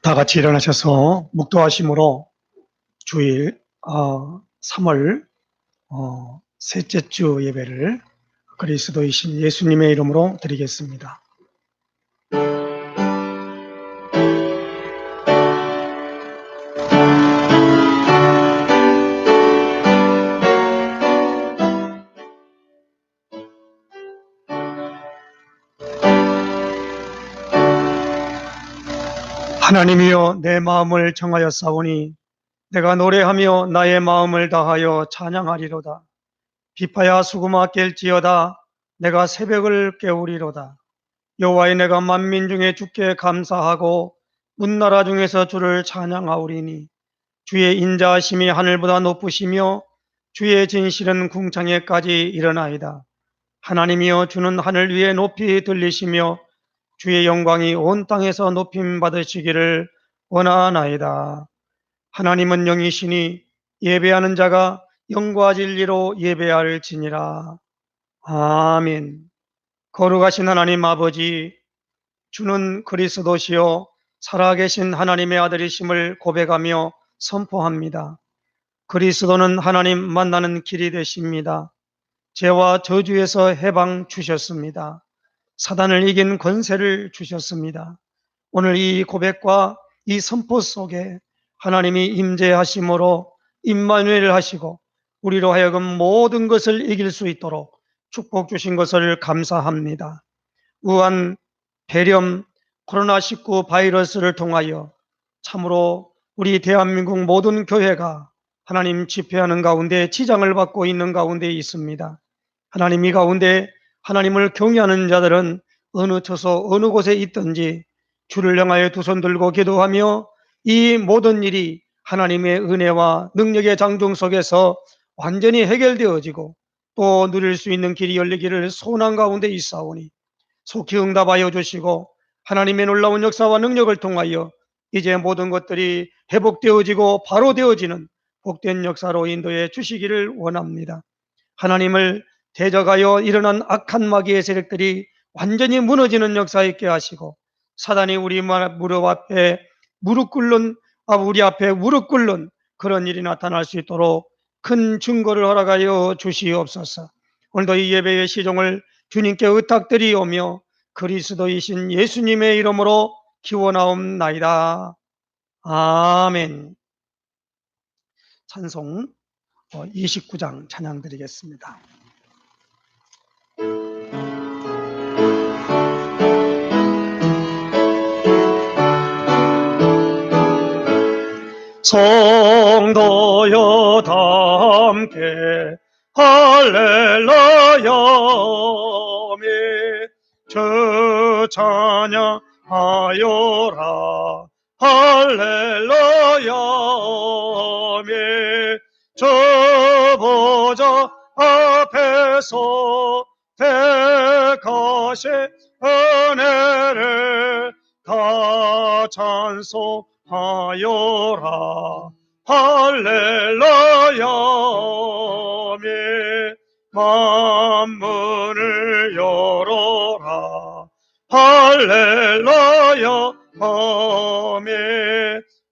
다 같이 일어나셔서 묵도하심으로 주일 3월 셋째 주 예배를 그리스도이신 예수님의 이름으로 드리겠습니다. 하나님이여, 내 마음을 청하였사오니 내가 노래하며 나의 마음을 다하여 찬양하리로다. 비파야 수구마 깰지어다. 내가 새벽을 깨우리로다. 여호와의, 내가 만민 중에 주께 감사하고 문나라 중에서 주를 찬양하오리니 주의 인자하심이 하늘보다 높으시며 주의 진실은 궁창에까지 이르나이다. 하나님이여, 주는 하늘 위에 높이 들리시며 주의 영광이 온 땅에서 높임 받으시기를 원하나이다. 하나님은 영이시니 예배하는 자가 영과 진리로 예배할지니라. 아멘. 거룩하신 하나님 아버지, 주는 그리스도시요 살아계신 하나님의 아들이심을 고백하며 선포합니다. 그리스도는 하나님 만나는 길이 되십니다. 죄와 저주에서 해방 주셨습니다. 사단을 이긴 권세를 주셨습니다. 오늘 이 고백과 이 선포 속에 하나님이 임재하심으로 임마누엘 하시고 우리로 하여금 모든 것을 이길 수 있도록 축복 주신 것을 감사합니다. 우한, 폐렴, 코로나19 바이러스를 통하여 참으로 우리 대한민국 모든 교회가 하나님 집회하는 가운데 지장을 받고 있는 가운데 있습니다. 하나님, 이 가운데 하나님을 경외하는 자들은 어느 처소 어느 곳에 있든지 주를 향하여 두 손 들고 기도하며 이 모든 일이 하나님의 은혜와 능력의 장중 속에서 완전히 해결되어지고 또 누릴 수 있는 길이 열리기를 소원한 가운데 있사오니 속히 응답하여 주시고 하나님의 놀라운 역사와 능력을 통하여 이제 모든 것들이 회복되어지고 바로 되어지는 복된 역사로 인도해 주시기를 원합니다. 하나님을 대적하여 일어난 악한 마귀의 세력들이 완전히 무너지는 역사 있게 하시고 사단이 우리 앞에 무릎 꿇는 그런 일이 나타날 수 있도록 큰 증거를 허락하여 주시옵소서. 오늘도 이 예배의 시종을 주님께 의탁드리오며 그리스도이신 예수님의 이름으로 기원하옵나이다. 아멘. 찬송 29장 찬양 드리겠습니다. 성도여 다 함께 할렐루야 주 찬양하여라 할렐루야 주 보좌 앞에서 택하신 은혜를 다 찬송하여라 할렐루야 만문을 열어라 할렐루야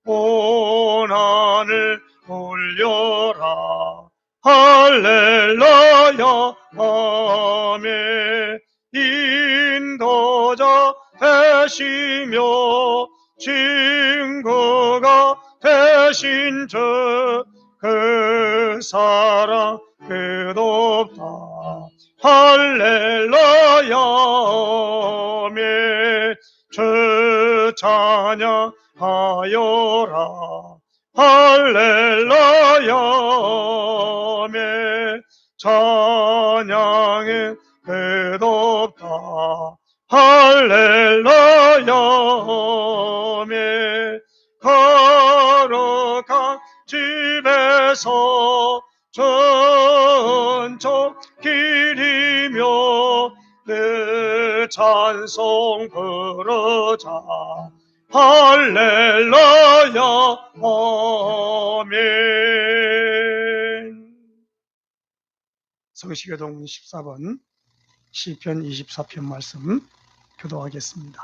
온 하늘 울려라 할렐루야 인도자 되시며 친구가 되신 그 사랑 끝없다 할렐루야 주 찬양하여라 할렐루야 찬양의 끝없다 할렐루야 거룩한 집에서 전적 길이며 내 찬송 부르자 할렐루야 아멘. 성시교동 14번 시편 24편 말씀 교도하겠습니다.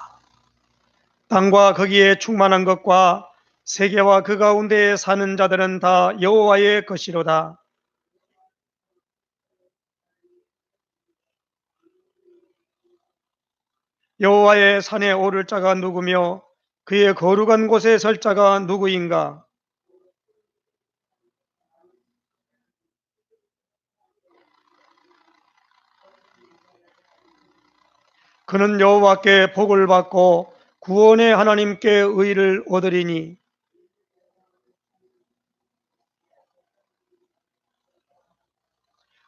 땅과 거기에 충만한 것과 세계와 그 가운데에 사는 자들은 다 여호와의 것이로다. 여호와의 산에 오를 자가 누구며 그의 거룩한 곳에 설 자가 누구인가? 그는 여호와께 복을 받고 구원의 하나님께 의를 얻으리니.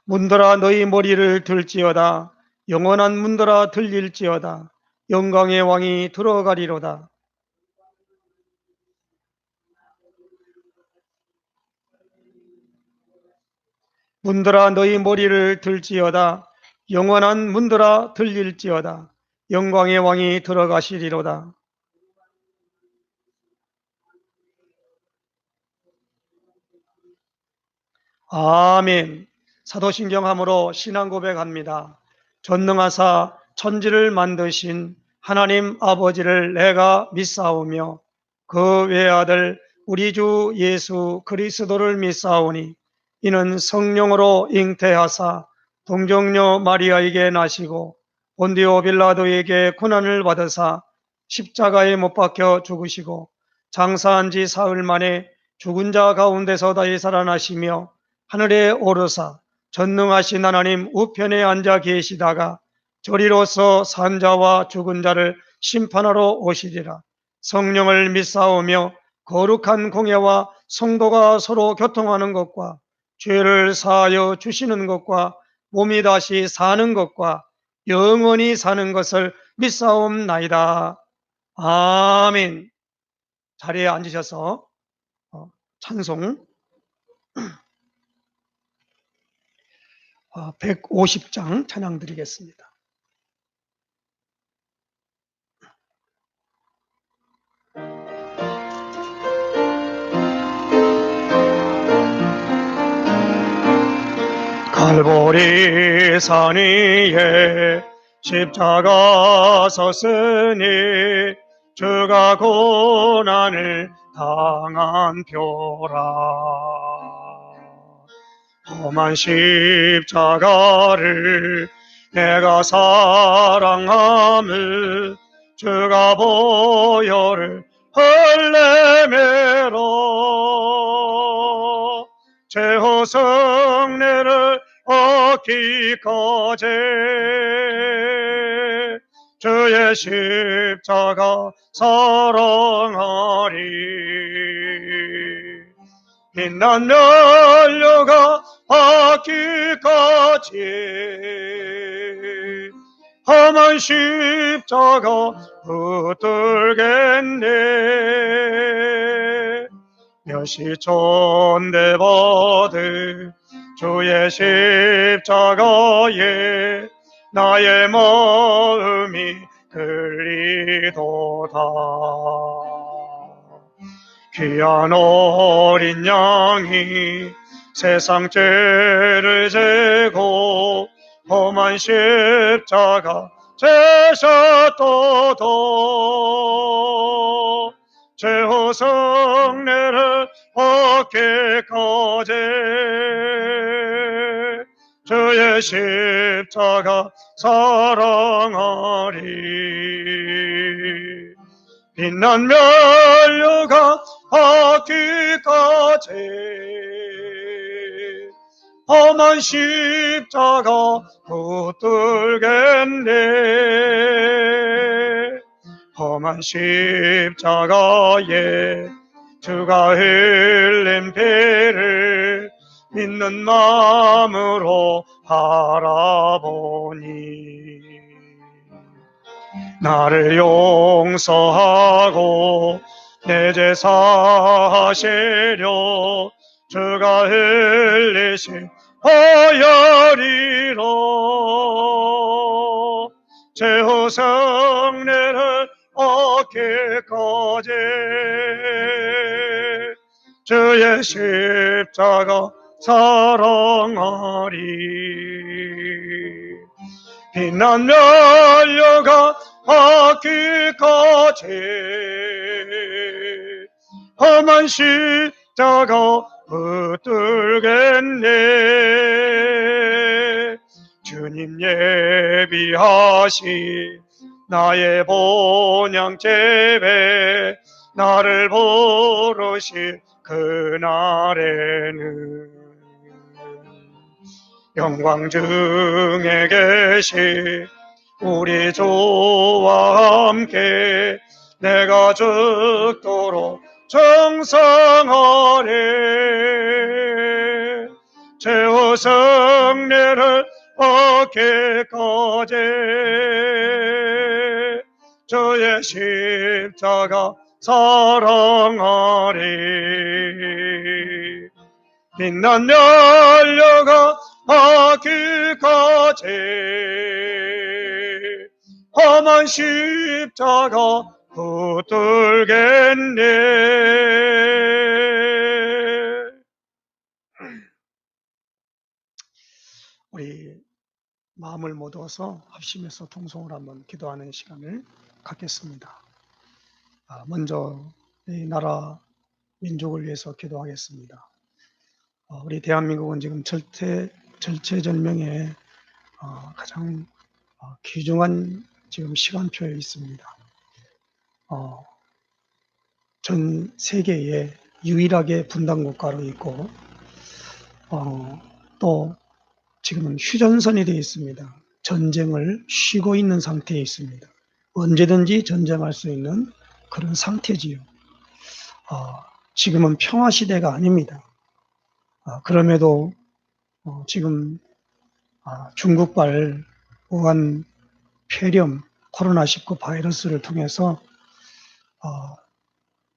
문들아 너희 머리를 들지어다. 영원한 문들아 들릴지어다. 영광의 왕이 들어가리로다. 문들아 너희 머리를 들지어다. 영원한 문들아 들릴지어다. 영광의 왕이 들어가시리로다. 아멘. 사도신경함으로 신앙 고백합니다. 전능하사 천지를 만드신 하나님 아버지를 내가 믿사오며 그 외아들 우리 주 예수 그리스도를 믿사오니 이는 성령으로 잉태하사 동정녀 마리아에게 나시고 본디오 빌라도에게 고난을 받으사 십자가에 못 박혀 죽으시고 장사한 지 사흘 만에 죽은 자 가운데서 다시 살아나시며 하늘에 오르사 전능하신 하나님 우편에 앉아 계시다가 저리로서 산자와 죽은 자를 심판하러 오시리라. 성령을 믿사오며 거룩한 공예와 성도가 서로 교통하는 것과 죄를 사하여 주시는 것과 몸이 다시 사는 것과 영원히 사는 것을 믿사옵나이다. 아멘. 자리에 앉으셔서 찬송 150장 찬양 드리겠습니다. 갈보리 산 위에 십자가 섰으니 주가 고난을 당한 표라. 험한 십자가를 내가 사랑함을 주가 보혈을 흘리매로 제호 성례를 얻기까지 주의 십자가 사랑하리. 빛난 면류가 받기까지 험한 십자가 붙들겠네. 몇시 천대받을 주의 십자가에 나의 마음이 들리도다. 귀한 어린 양이 세상 죄를 지고 험한 십자가 지셨도다. 제호 성례를 얻기까지 주의 십자가 사랑하리. 빛난 면류가 받기까지 험한 십자가 붙들겠네. 험한 십자가에 주가 흘린 피를 믿는 마음으로 바라보니 나를 용서하고 내 죄 사하시려 주가 흘리신 보혈이로 제후 성례를 얻기까지 주의 십자가 사랑하리. 빛난 면류가 받기까지 험한 십자가 붙들겠네. 주님 예비하시 나의 본향 제배 나를 부르실 그날에는 영광 중에 계시 우리 주와 함께 내가 죽도록 정상하네. 죄와 승리를 얻기까지 주의 십자가 사랑하리. 빛난 열려가 받기까지 험한 십자가 붙들겠네. 우리 마음을 모두어서 합심해서 통성을 한번 기도하는 시간을 갖겠습니다. 먼저 이 나라 민족을 위해서 기도하겠습니다. 우리 대한민국은 지금 절체절명의 가장 귀중한 지금 시간표에 있습니다. 전 세계에 유일하게 분단 국가로 있고 또 지금은 휴전선이 되어 있습니다. 전쟁을 쉬고 있는 상태에 있습니다. 언제든지 전쟁할 수 있는 그런 상태지요. 지금은 평화 시대가 아닙니다. 그럼에도 지금 중국발 우한 폐렴 코로나19 바이러스를 통해서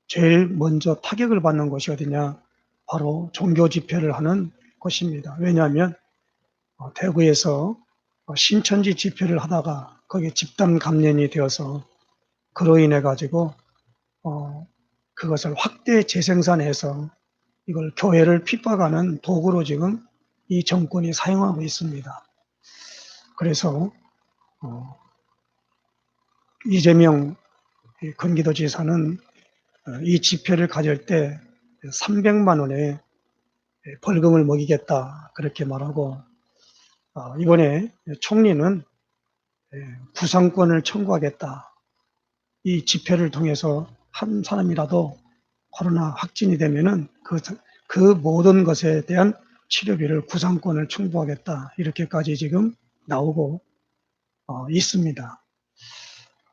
제일 먼저 타격을 받는 것이 어디냐? 바로 종교 집회를 하는 곳입니다. 왜냐하면 대구에서 신천지 집회를 하다가 거기에 집단 감염이 되어서 그로 인해 가지고 그것을 확대 재생산해서 이걸 교회를 핍박하는 도구로 지금 이 정권이 사용하고 있습니다. 그래서 이재명 경기도지사는 이 집회를 가질 때 300만 원의 벌금을 먹이겠다 그렇게 말하고, 이번에 총리는 구상권을 청구하겠다. 이 집회를 통해서 한 사람이라도 코로나 확진이 되면은 그 모든 것에 대한 치료비를 구상권을 청구하겠다. 이렇게까지 지금 나오고 있습니다.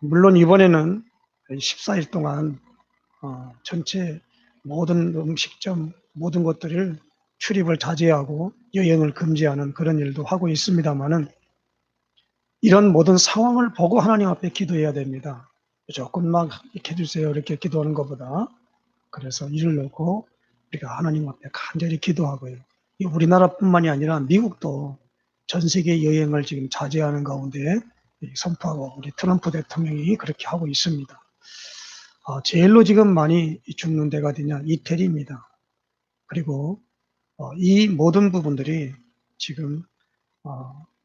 물론 이번에는 14일 동안 전체 모든 음식점 모든 것들을 출입을 자제하고 여행을 금지하는 그런 일도 하고 있습니다만은, 이런 모든 상황을 보고 하나님 앞에 기도해야 됩니다. 조금만 이렇게 해주세요 이렇게 기도하는 것보다, 그래서 이를 놓고 우리가 하나님 앞에 간절히 기도하고요. 이 우리나라뿐만이 아니라 미국도 전 세계 여행을 지금 자제하는 가운데 선포하고, 우리 트럼프 대통령이 그렇게 하고 있습니다. 제일로 지금 많이 죽는 데가 어디냐? 이태리입니다. 그리고 이 모든 부분들이 지금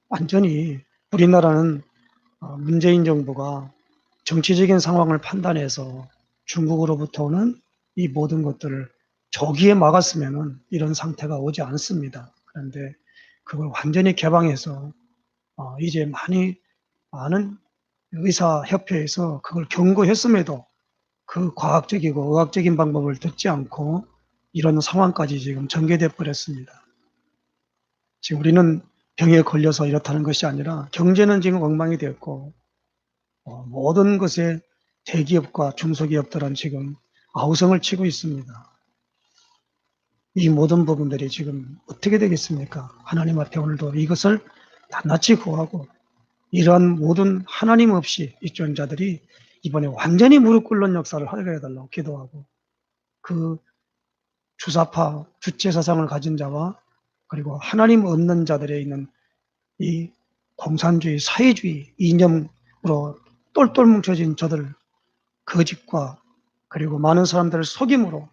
완전히 우리나라는 문재인 정부가 정치적인 상황을 판단해서 중국으로부터 오는 이 모든 것들을 조기에 막았으면 이런 상태가 오지 않습니다. 그런데 그걸 완전히 개방해서 이제 많은 의사협회에서 그걸 경고했음에도 그 과학적이고 의학적인 방법을 듣지 않고 이런 상황까지 지금 전개돼 버렸습니다. 지금 우리는 병에 걸려서 이렇다는 것이 아니라 경제는 지금 엉망이 되었고, 모든 것에 대기업과 중소기업들은 지금 아우성을 치고 있습니다. 이 모든 부분들이 지금 어떻게 되겠습니까? 하나님 앞에 오늘도 이것을 낱낱이 구하고, 이러한 모든 하나님 없이 있던 자들이 이번에 완전히 무릎 꿇는 역사를 하게 해달라고 기도하고, 그 주사파 주체 사상을 가진 자와 그리고 하나님 없는 자들에 있는 이 공산주의 사회주의 이념으로 똘똘 뭉쳐진 저들, 거짓과 그리고 많은 사람들을 속임으로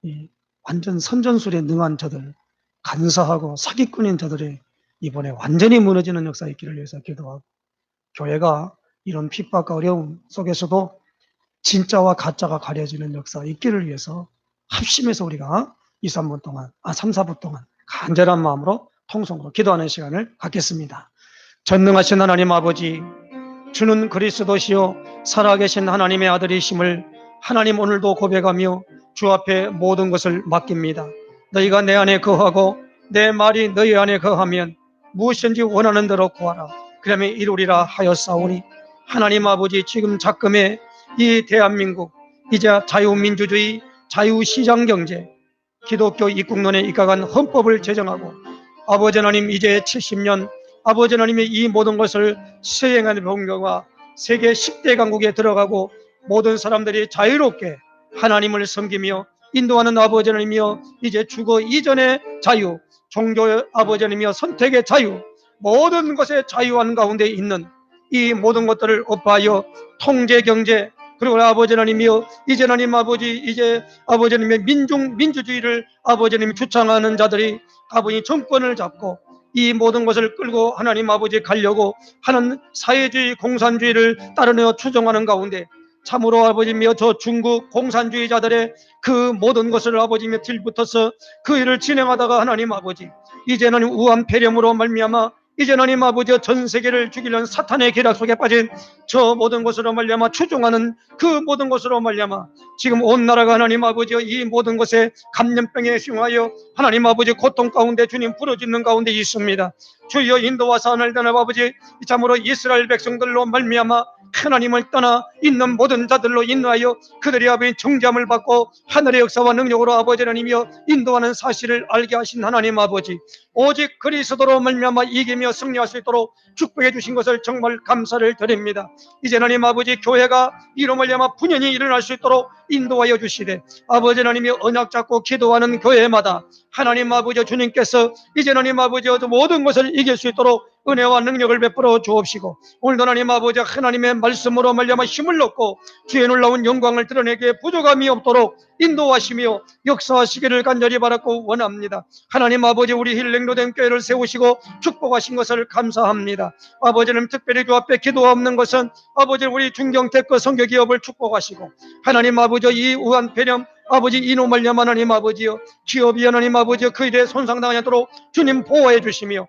이 완전 선전술에 능한 저들, 간사하고 사기꾼인 저들이 이번에 완전히 무너지는 역사 있기를 위해서 기도하고, 교회가 이런 핍박과 어려움 속에서도 진짜와 가짜가 가려지는 역사가 있기를 위해서 합심해서 우리가 2, 3분 동안, 3, 4분 동안 간절한 마음으로 통성으로 기도하는 시간을 갖겠습니다. 전능하신 하나님 아버지, 주는 그리스도시요 살아계신 하나님의 아들이심을 하나님 오늘도 고백하며 주 앞에 모든 것을 맡깁니다. 너희가 내 안에 거하고 내 말이 너희 안에 거하면 무엇인지 원하는 대로 구하라. 그러면 이루리라 하였사오니 하나님 아버지, 지금 작금의 이 대한민국 이제 자유민주주의, 자유시장경제, 기독교 입국론에 입각한 헌법을 제정하고 아버지 하나님 이제 70년 아버지 하나님의 이 모든 것을 수행하는 본경과 세계 10대 강국에 들어가고 모든 사람들이 자유롭게 하나님을 섬기며 인도하는 아버지 하나님이여, 이제 주거 이전의 자유, 종교 아버지 하나님이여, 선택의 자유, 모든 것에 자유한 가운데 있는 이 모든 것들을 업하여 통제 경제, 그리고 아버지 하나님이여, 이제 하나님 아버지, 이제 아버지 하나님의 민주주의를 아버지 하나님이 주창하는 자들이 아버지 정권을 잡고 이 모든 것을 끌고 하나님 아버지 가려고 하는 사회주의 공산주의를 따르며 추종하는 가운데 참으로 아버지며 저 중국 공산주의자들의 그 모든 것을 아버지며 들붙어서 그 일을 진행하다가 하나님 아버지, 이제 하나님 우한 폐렴으로 말미암아 이제 하나님 아버지 전 세계를 죽이려는 사탄의 계략 속에 빠진 저 모든 것으로 말미암아 추종하는 그 모든 것으로 말미암아 지금 온 나라가 하나님 아버지 이 모든 것에 감염병에 흉하여 하나님 아버지 고통 가운데 주님 부르짖는 가운데 있습니다. 주여 인도와서 하나님 아버지, 참으로 이스라엘 백성들로 말미암아 하나님을 떠나 있는 모든 자들로 인도하여 그들이 아버지 정죄함을 받고 하늘의 역사와 능력으로 아버지 하나님이여 인도하는 사실을 알게 하신 하나님 아버지, 오직 그리스도로 말미암아 이기며 승리할 수 있도록 축복해 주신 것을 정말 감사를 드립니다. 이제 하나님 아버지 교회가 이로 말미암아 분연히 일어날 수 있도록 인도하여 주시되 아버지 하나님이 언약 잡고 기도하는 교회마다 하나님 아버지 주님께서 이제 하나님 아버지 모든 것을 이길 수 있도록 은혜와 능력을 베풀어 주옵시고 오늘도 하나님 아버지 하나님의 말씀으로 말미암아 힘을 얻고 주의 놀라운 영광을 드러내기에 부족함이 없도록 인도하시며 역사하시기를 간절히 바라고 원합니다. 하나님 아버지, 우리 힐링로된 교회를 세우시고 축복하신 것을 감사합니다. 아버지는 특별히 주 앞에 기도 없는 것은 아버지 우리 중경테크 선교기업을 축복하시고 하나님 아버지 이 우한 폐렴 아버지 이노 말미암아 하나님 아버지여 기업이 하나님 아버지여 그 일에 손상당하지 않도록 주님 보호해 주시며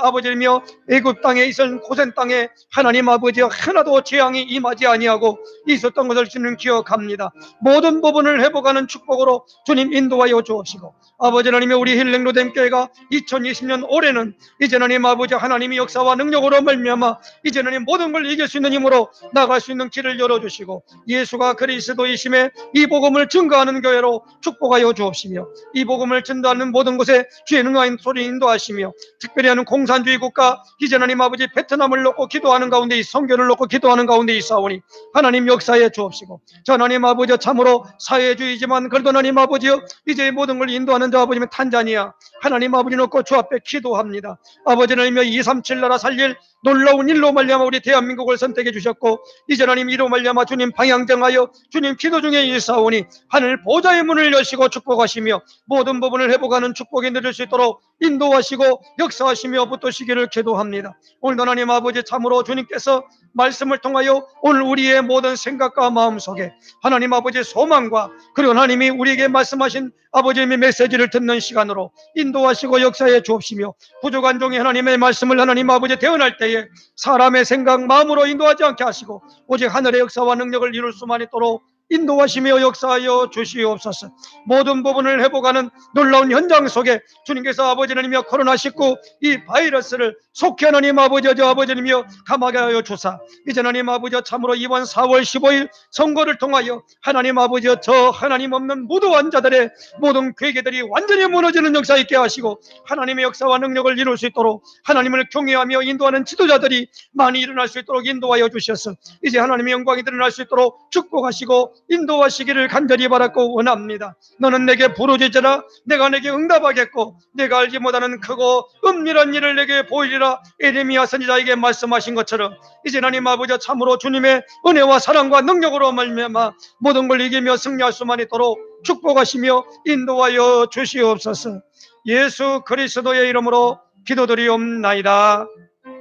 아버지며 애굽 땅에 있은 고센 땅에 하나님 아버지여 하나도 재앙이 임하지 아니하고 있었던 것을 주님 기억합니다. 모든 부분을 회복하는 축복으로 주님 인도하여 주옵시고 아버지 하나님의 우리 힐링로된 교회가 2020년 올해는 이제 하나님 아버지 하나님의 역사와 능력으로 말미암아 이제 하나님 모든 걸 이길 수 있는 힘으로 나갈 수 있는 길을 열어주시고 예수가 그리스도이심에 이 복음을 증거하는 교회로 축복하여 주옵시며 이 복음을 전도하는 모든 곳에 주의 능하인 소리 인도하시며 특별히 하는 공산주의 국가 이제 하나님 아버지 베트남을 놓고 기도하는 가운데 선교를 놓고 기도하는 가운데 있사오니 하나님 역사해 주옵시고 저 하나님 아버지 참으로 사회주의지만 그래도 하나님 아버지여 이제 모든 걸 인도하는 저 아버지면 탄자니아 하나님 아버지 놓고 주 앞에 기도합니다. 아버지 하나님여 237 나라 살릴 놀라운 일로 말미암아 우리 대한민국을 선택해 주셨고 이제 하나님 이로 말미암아 주님 방향 정하여 주님 기도 중에 일사오니 하늘 보좌의 문을 여시고 축복하시며 모든 부분을 회복하는 축복이 내릴 수 있도록 인도하시고 역사하시며 붙드시기를 기도합니다. 오늘도 하나님 아버지 참으로 주님께서 말씀을 통하여 오늘 우리의 모든 생각과 마음속에 하나님 아버지의 소망과 그리고 하나님이 우리에게 말씀하신 아버지의 메시지를 듣는 시간으로 인도하시고 역사해 주옵시며 부족한 종이 하나님의 말씀을 하나님 아버지 대언할 때에 사람의 생각 마음으로 인도하지 않게 하시고 오직 하늘의 역사와 능력을 이룰 수만 있도록 인도하시며 역사하여 주시옵소서. 모든 부분을 회복하는 놀라운 현장 속에 주님께서 아버지 하나님이여 코로나19 이 바이러스를 속히 하나님 아버지 저 아버지 하나님이여 감하게 하여 주사 이제 하나님 아버지 참으로 이번 4월 15일 선거를 통하여 하나님 아버지 저 하나님 없는 무도한 자들의 모든 괴계들이 완전히 무너지는 역사 있게 하시고 하나님의 역사와 능력을 이룰 수 있도록 하나님을 경외하며 인도하는 지도자들이 많이 일어날 수 있도록 인도하여 주셔서 이제 하나님의 영광이 드러날 수 있도록 축복하시고 인도하시기를 간절히 바라고 원합니다. 너는 내게 부르짖으라 내가 내게 응답하겠고 내가 알지 못하는 크고 은밀한 일을 내게 보이리라 에레미야 선지자에게 말씀하신 것처럼 이제 하나님 아버지 참으로 주님의 은혜와 사랑과 능력으로 말미암아 모든 걸 이기며 승리할 수만 있도록 축복하시며 인도하여 주시옵소서. 예수 그리스도의 이름으로 기도드리옵나이다.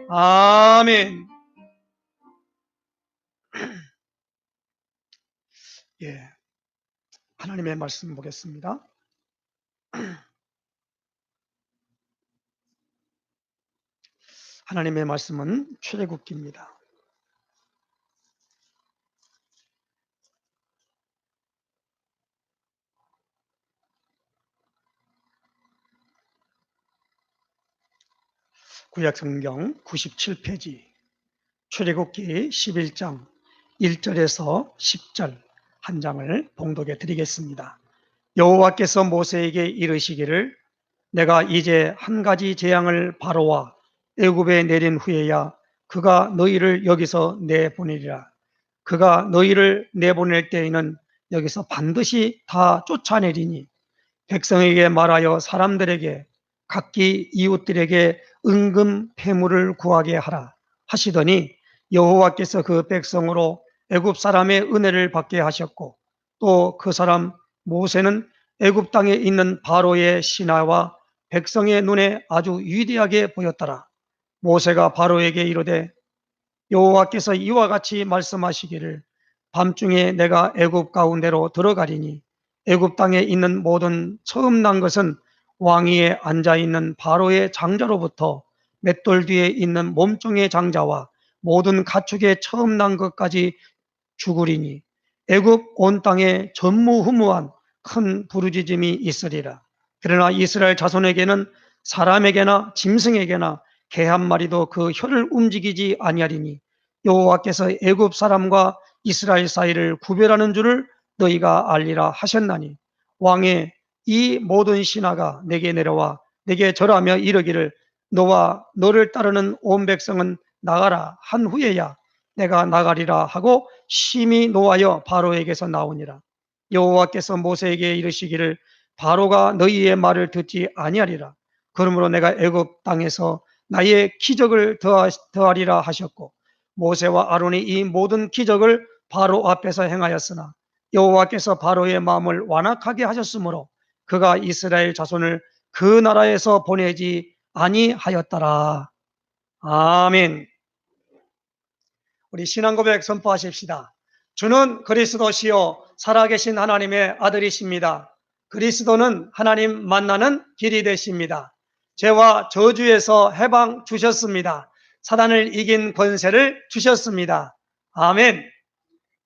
아멘. 예, 하나님의 말씀 보겠습니다. 하나님의 말씀은 출애굽기입니다. 구약성경 97페이지 출애굽기 11장 1절에서 10절 한 장을 봉독해 드리겠습니다. 여호와께서 모세에게 이르시기를 내가 이제 한 가지 재앙을 바로와 애굽에 내린 후에야 그가 너희를 여기서 내보내리라. 그가 너희를 내보낼 때에는 여기서 반드시 다 쫓아내리니 백성에게 말하여 사람들에게 각기 이웃들에게 은금 패물을 구하게 하라 하시더니 여호와께서 그 백성으로 애굽 사람의 은혜를 받게 하셨고 또 그 사람 모세는 애굽 땅에 있는 바로의 신하와 백성의 눈에 아주 위대하게 보였더라. 모세가 바로에게 이르되 여호와께서 이와 같이 말씀하시기를 밤중에 내가 애굽 가운데로 들어가리니 애굽 땅에 있는 모든 처음 난 것은 왕위에 앉아 있는 바로의 장자로부터 맷돌 뒤에 있는 몸종의 장자와 모든 가축의 처음 난 것까지 죽으리니 애굽 온 땅에 전무후무한 큰 부르짖음이 있으리라. 그러나 이스라엘 자손에게는 사람에게나 짐승에게나 개 한 마리도 그 혀를 움직이지 아니하리니 여호와께서 애굽 사람과 이스라엘 사이를 구별하는 줄을 너희가 알리라 하셨나니 왕의 이 모든 신하가 내게 내려와 내게 절하며 이르기를 너와 너를 따르는 온 백성은 나가라 한 후에야 내가 나가리라 하고 심히 노하여 바로에게서 나오니라. 여호와께서 모세에게 이르시기를 바로가 너희의 말을 듣지 아니하리라. 그러므로 내가 애굽 땅에서 나의 기적을 더하리라 하셨고 모세와 아론이 이 모든 기적을 바로 앞에서 행하였으나 여호와께서 바로의 마음을 완악하게 하셨으므로 그가 이스라엘 자손을 그 나라에서 보내지 아니하였더라. 아멘. 우리 신앙 고백 선포하십시다. 주는 그리스도시요 살아계신 하나님의 아들이십니다. 그리스도는 하나님 만나는 길이 되십니다. 죄와 저주에서 해방 주셨습니다. 사단을 이긴 권세를 주셨습니다. 아멘.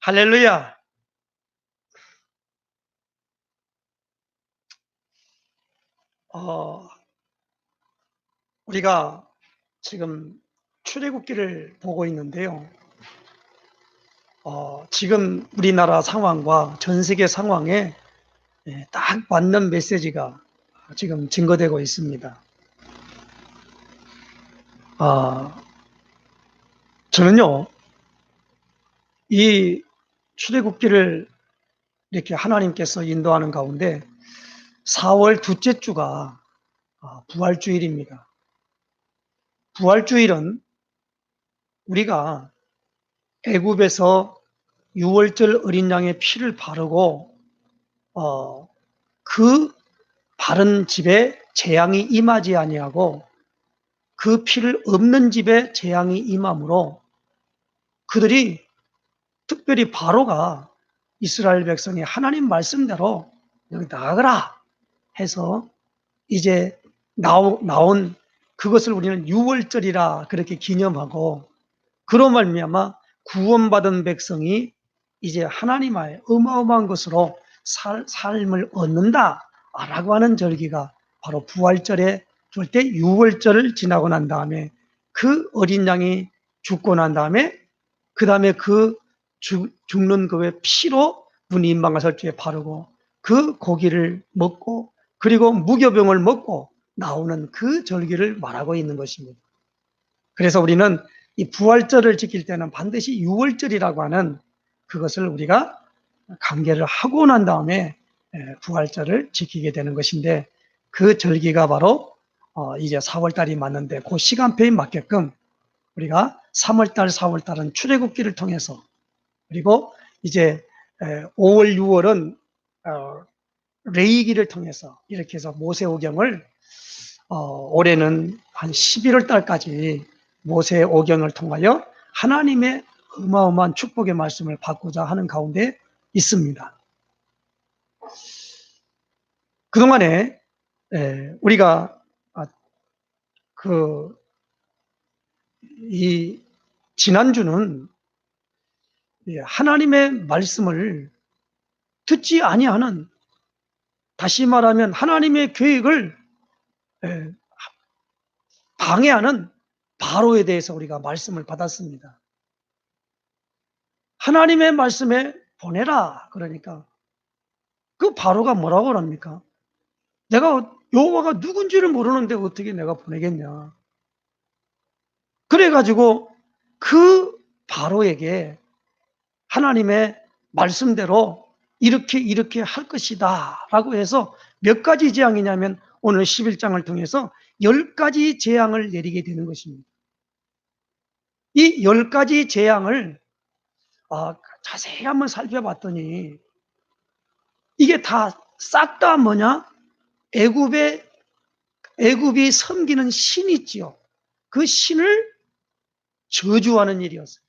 할렐루야. 우리가 지금 출애굽기를 보고 있는데요. 지금 우리나라 상황과 전 세계 상황에 딱 맞는 메시지가 지금 증거되고 있습니다. 저는요, 이 출애굽기를 이렇게 하나님께서 인도하는 가운데 4월 둘째 주가 부활주일입니다. 부활주일은 우리가 애굽에서 유월절 어린 양의 피를 바르고 그 바른 집에 재앙이 임하지 아니하고 그 피를 없는 집에 재앙이 임함으로 그들이 특별히 바로가 이스라엘 백성이 하나님 말씀대로 여기 나가라 해서 이제 나온 그것을 우리는 유월절이라 그렇게 기념하고 그로 말미암아 구원받은 백성이 이제 하나님의 어마어마한 것으로 삶을 얻는다라고 하는 절기가 바로 부활절에 줄 때 유월절을 지나고 난 다음에 그 어린 양이 죽고 난 다음에 그 다음에 그 죽는 그의 피로 문이 임방가설주에 바르고 그 고기를 먹고 그리고 무교병을 먹고 나오는 그 절기를 말하고 있는 것입니다. 그래서 우리는 이 부활절을 지킬 때는 반드시 유월절이라고 하는 그것을 우리가 강계를 하고 난 다음에 부활절을 지키게 되는 것인데 그 절기가 바로 이제 4월달이 맞는데 그 시간표에 맞게끔 우리가 3월달, 4월달은 출애굽기를 통해서 그리고 이제 5월, 6월은 레위기를 통해서 이렇게 해서 모세오경을 올해는 한 11월 달까지 모세오경을 통하여 하나님의 어마어마한 축복의 말씀을 받고자 하는 가운데 있습니다. 그동안에 우리가 이 지난주는 하나님의 말씀을 듣지 아니하는, 다시 말하면 하나님의 계획을 방해하는 바로에 대해서 우리가 말씀을 받았습니다. 하나님의 말씀에 보내라 그러니까 그 바로가 뭐라고 그럽니까? 내가 여호와가 누군지를 모르는데 어떻게 내가 보내겠냐. 그래가지고 그 바로에게 하나님의 말씀대로 이렇게 할 것이다 라고 해서 몇 가지 재앙이냐면 오늘 11장을 통해서 10가지 재앙을 내리게 되는 것입니다. 이 10가지 재앙을 자세히 한번 살펴봤더니 이게 다 싹 다 뭐냐? 애굽이 섬기는 신 있지요. 그 신을 저주하는 일이었어요.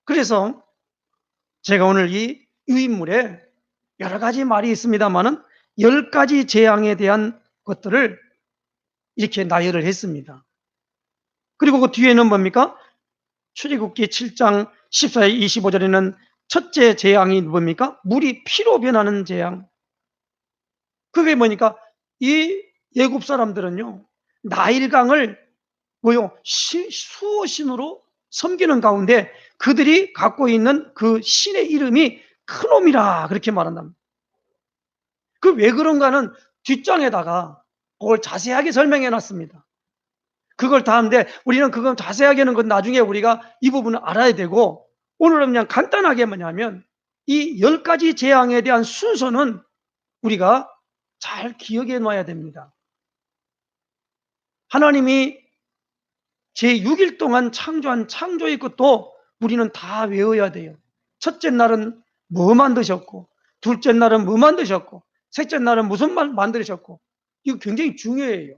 그래서 제가 오늘 이 유인물에 여러 가지 말이 있습니다만은 10가지 재앙에 대한 것들을 이렇게 나열을 했습니다. 그리고 그 뒤에는 뭡니까? 출애굽기 7장 14절 25절에는 첫째 재앙이 뭡니까? 물이 피로 변하는 재앙. 그게 뭐니까 이 애굽 사람들은요, 나일강을 수호신으로 섬기는 가운데 그들이 갖고 있는 그 신의 이름이 크놈이라 그렇게 말한답니다. 그 왜 그런가는 뒷장에다가 그걸 자세하게 설명해 놨습니다. 그걸 다 하는데 우리는 그건 자세하게는 건 나중에 우리가 이 부분을 알아야 되고, 오늘은 그냥 간단하게 뭐냐면 이 10가지 재앙에 대한 순서는 우리가 잘 기억해 놔야 됩니다. 하나님이 제6일 동안 창조한 창조의 것도 우리는 다 외워야 돼요. 첫째 날은 뭐 만드셨고, 둘째 날은 뭐 만드셨고, 셋째 날은 무슨 말 만드셨고, 이거 굉장히 중요해요.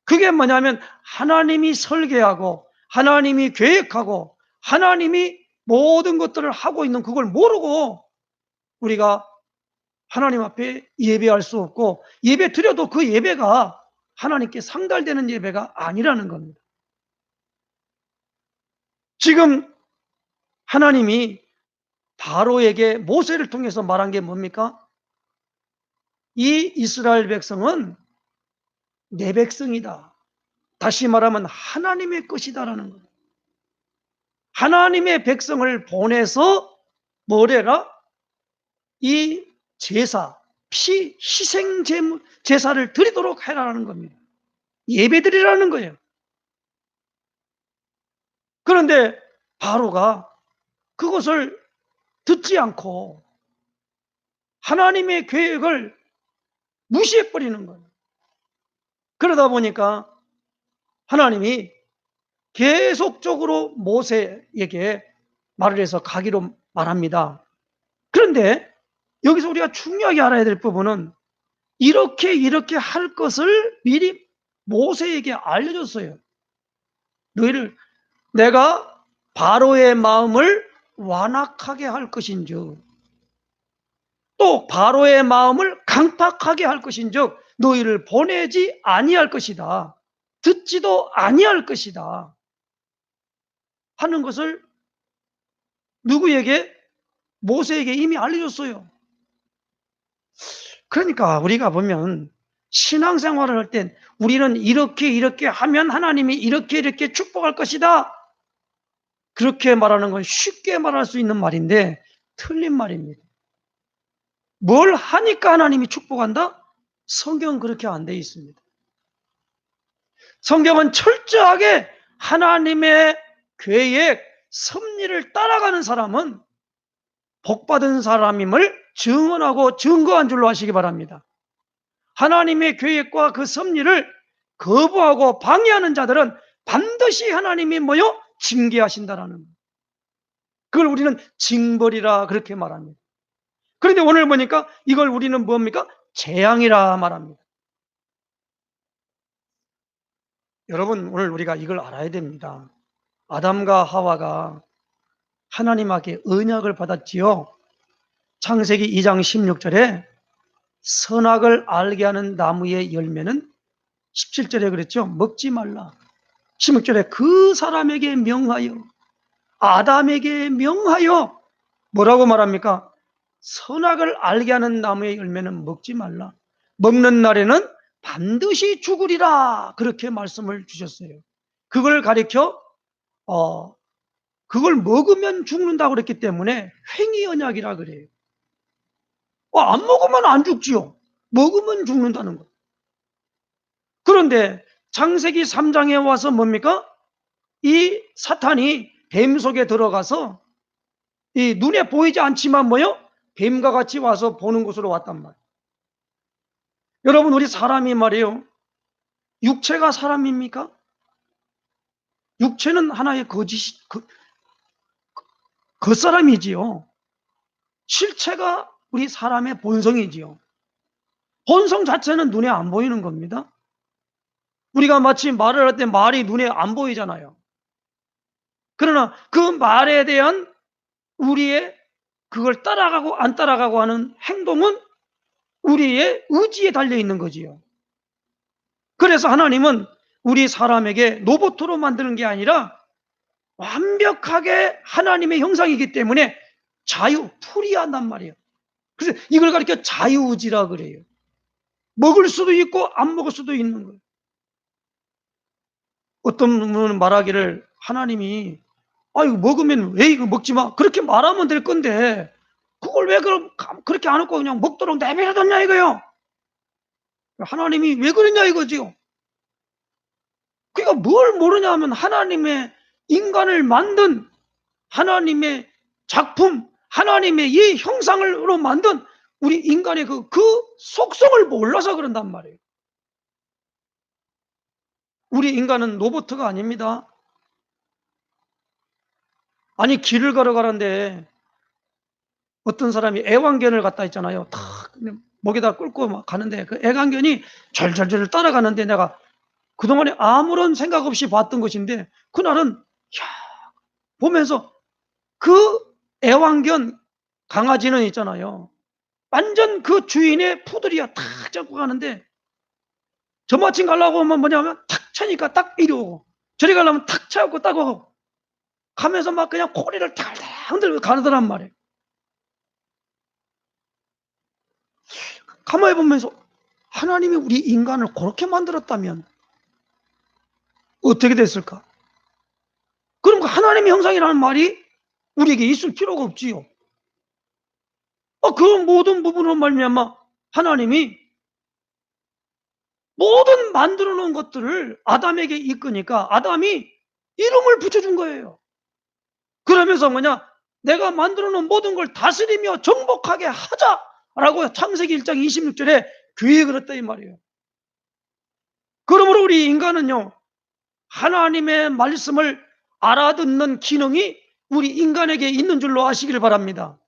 그게 뭐냐면 하나님이 설계하고 하나님이 계획하고 하나님이 모든 것들을 하고 있는 그걸 모르고 우리가 하나님 앞에 예배할 수 없고, 예배 드려도 그 예배가 하나님께 상달되는 예배가 아니라는 겁니다. 지금 하나님이 바로에게 모세를 통해서 말한 게 뭡니까? 이 이스라엘 백성은 내 백성이다. 다시 말하면 하나님의 것이다라는 거예요. 하나님의 백성을 보내서 뭐래라? 이 제사, 희생 제사를 드리도록 해라는 겁니다. 예배 드리라는 거예요. 그런데 바로가 그것을 듣지 않고 하나님의 계획을 무시해버리는 거예요. 그러다 보니까 하나님이 계속적으로 모세에게 말을 해서 가기로 말합니다. 그런데 여기서 우리가 중요하게 알아야 될 부분은 이렇게 할 것을 미리 모세에게 알려줬어요. 너희를 내가 바로의 마음을 완악하게 할 것인즉, 또 바로의 마음을 강팍하게 할 것인즉 너희를 보내지 아니할 것이다. 듣지도 아니할 것이다 하는 것을 누구에게? 모세에게 이미 알려줬어요. 그러니까 우리가 보면 신앙생활을 할 땐 우리는 이렇게 하면 하나님이 이렇게 축복할 것이다, 그렇게 말하는 건 쉽게 말할 수 있는 말인데 틀린 말입니다. 뭘 하니까 하나님이 축복한다? 성경은 그렇게 안 돼 있습니다. 성경은 철저하게 하나님의 계획, 섭리를 따라가는 사람은 복받은 사람임을 증언하고 증거한 줄로 하시기 바랍니다. 하나님의 계획과 그 섭리를 거부하고 방해하는 자들은 반드시 하나님이 징계하신다라는 거예요. 그걸 우리는 징벌이라 그렇게 말합니다. 그런데 오늘 보니까 이걸 우리는 뭡니까? 재앙이라 말합니다. 여러분, 오늘 우리가 이걸 알아야 됩니다. 아담과 하와가 하나님께 언약을 받았지요. 창세기 2장 16절에 선악을 알게 하는 나무의 열매는 17절에 그랬죠. 먹지 말라. 16절에 그 사람에게 명하여, 아담에게 명하여 뭐라고 말합니까? 선악을 알게 하는 나무의 열매는 먹지 말라. 먹는 날에는 반드시 죽으리라. 그렇게 말씀을 주셨어요. 그걸 가리켜 그걸 먹으면 죽는다고 그랬기 때문에 횡의언약이라 그래요. 안 먹으면 안 죽지요. 먹으면 죽는다는 거. 그런데 창세기 3장에 와서 뭡니까? 이 사탄이 뱀 속에 들어가서 이 눈에 보이지 않지만 뭐요? 뱀과 같이 와서 보는 곳으로 왔단 말이에요. 여러분, 우리 사람이 말이에요. 육체가 사람입니까? 육체는 하나의 겉사람이지요. 실체가 우리 사람의 본성이지요. 본성 자체는 눈에 안 보이는 겁니다. 우리가 마치 말을 할 때 말이 눈에 안 보이잖아요. 그러나 그 말에 대한 우리의 그걸 따라가고 안 따라가고 하는 행동은 우리의 의지에 달려 있는 거지요. 그래서 하나님은 우리 사람에게 로봇으로 만드는 게 아니라 완벽하게 하나님의 형상이기 때문에 프리한단 말이에요. 그래서 이걸 가리켜 자유의지라 그래요. 먹을 수도 있고 안 먹을 수도 있는 거예요. 어떤 분은 말하기를 하나님이 이거 먹으면 왜 이거 먹지 마 그렇게 말하면 될 건데 그걸 왜 그렇게 안 먹고 그냥 먹도록 내버려뒀냐 이거요. 하나님이 왜 그러냐 이거지요. 그러니까 뭘 모르냐 하면 하나님의 인간을 만든 하나님의 작품, 하나님의 이 형상으로 만든 우리 인간의 그 속성을 몰라서 그런단 말이에요. 우리 인간은 로봇가 아닙니다. 아니, 길을 걸어가는데 어떤 사람이 애완견을 갖다 있잖아요. 탁 목에다 끌고 막 가는데 그 애완견이 절절절 따라가는데 내가 그동안에 아무런 생각 없이 봤던 것인데 그날은 보면서 그 애완견 강아지는 있잖아요. 완전 그 주인의 푸들이야. 탁 잡고 가는데 저 마침 가려고 하면 뭐냐면 탁 차니까 딱 이리 오고 저리 가려면 탁 차고 딱 오고 가면서 막 그냥 꼬리를 달달 흔들고 가더란 말이에요. 가만히 보면서 하나님이 우리 인간을 그렇게 만들었다면 어떻게 됐을까? 그럼 하나님의 형상이라는 말이 우리에게 있을 필요가 없지요. 그 모든 부분으로 말미암아 하나님이 모든 만들어 놓은 것들을 아담에게 이끄니까 아담이 이름을 붙여준 거예요. 그러면서 내가 만들어 놓은 모든 걸 다스리며 정복하게 하자라고 창세기 1장 26절에 계획을 했다 이 말이에요. 그러므로 우리 인간은요, 하나님의 말씀을 알아듣는 기능이 우리 인간에게 있는 줄로 아시기를 바랍니다.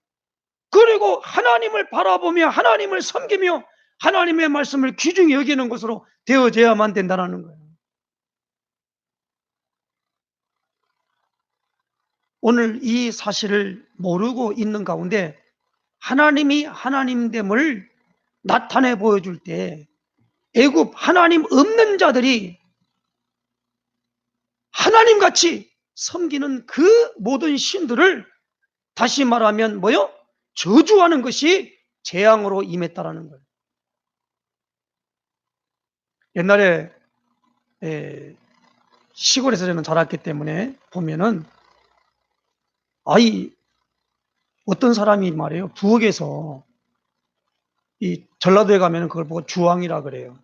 그리고 하나님을 바라보며 하나님을 섬기며 하나님의 말씀을 귀중히 여기는 것으로 되어져야만 된다는 거예요. 오늘 이 사실을 모르고 있는 가운데 하나님이 하나님됨을 나타내 보여줄 때 애굽 하나님 없는 자들이 하나님같이 섬기는 그 모든 신들을 다시 말하면 저주하는 것이 재앙으로 임했다라는 거예요. 옛날에 시골에서 저는 자랐기 때문에 보면은 어떤 사람이 말이에요. 부엌에서 이 전라도에 가면은 그걸 보고 주왕이라 그래요.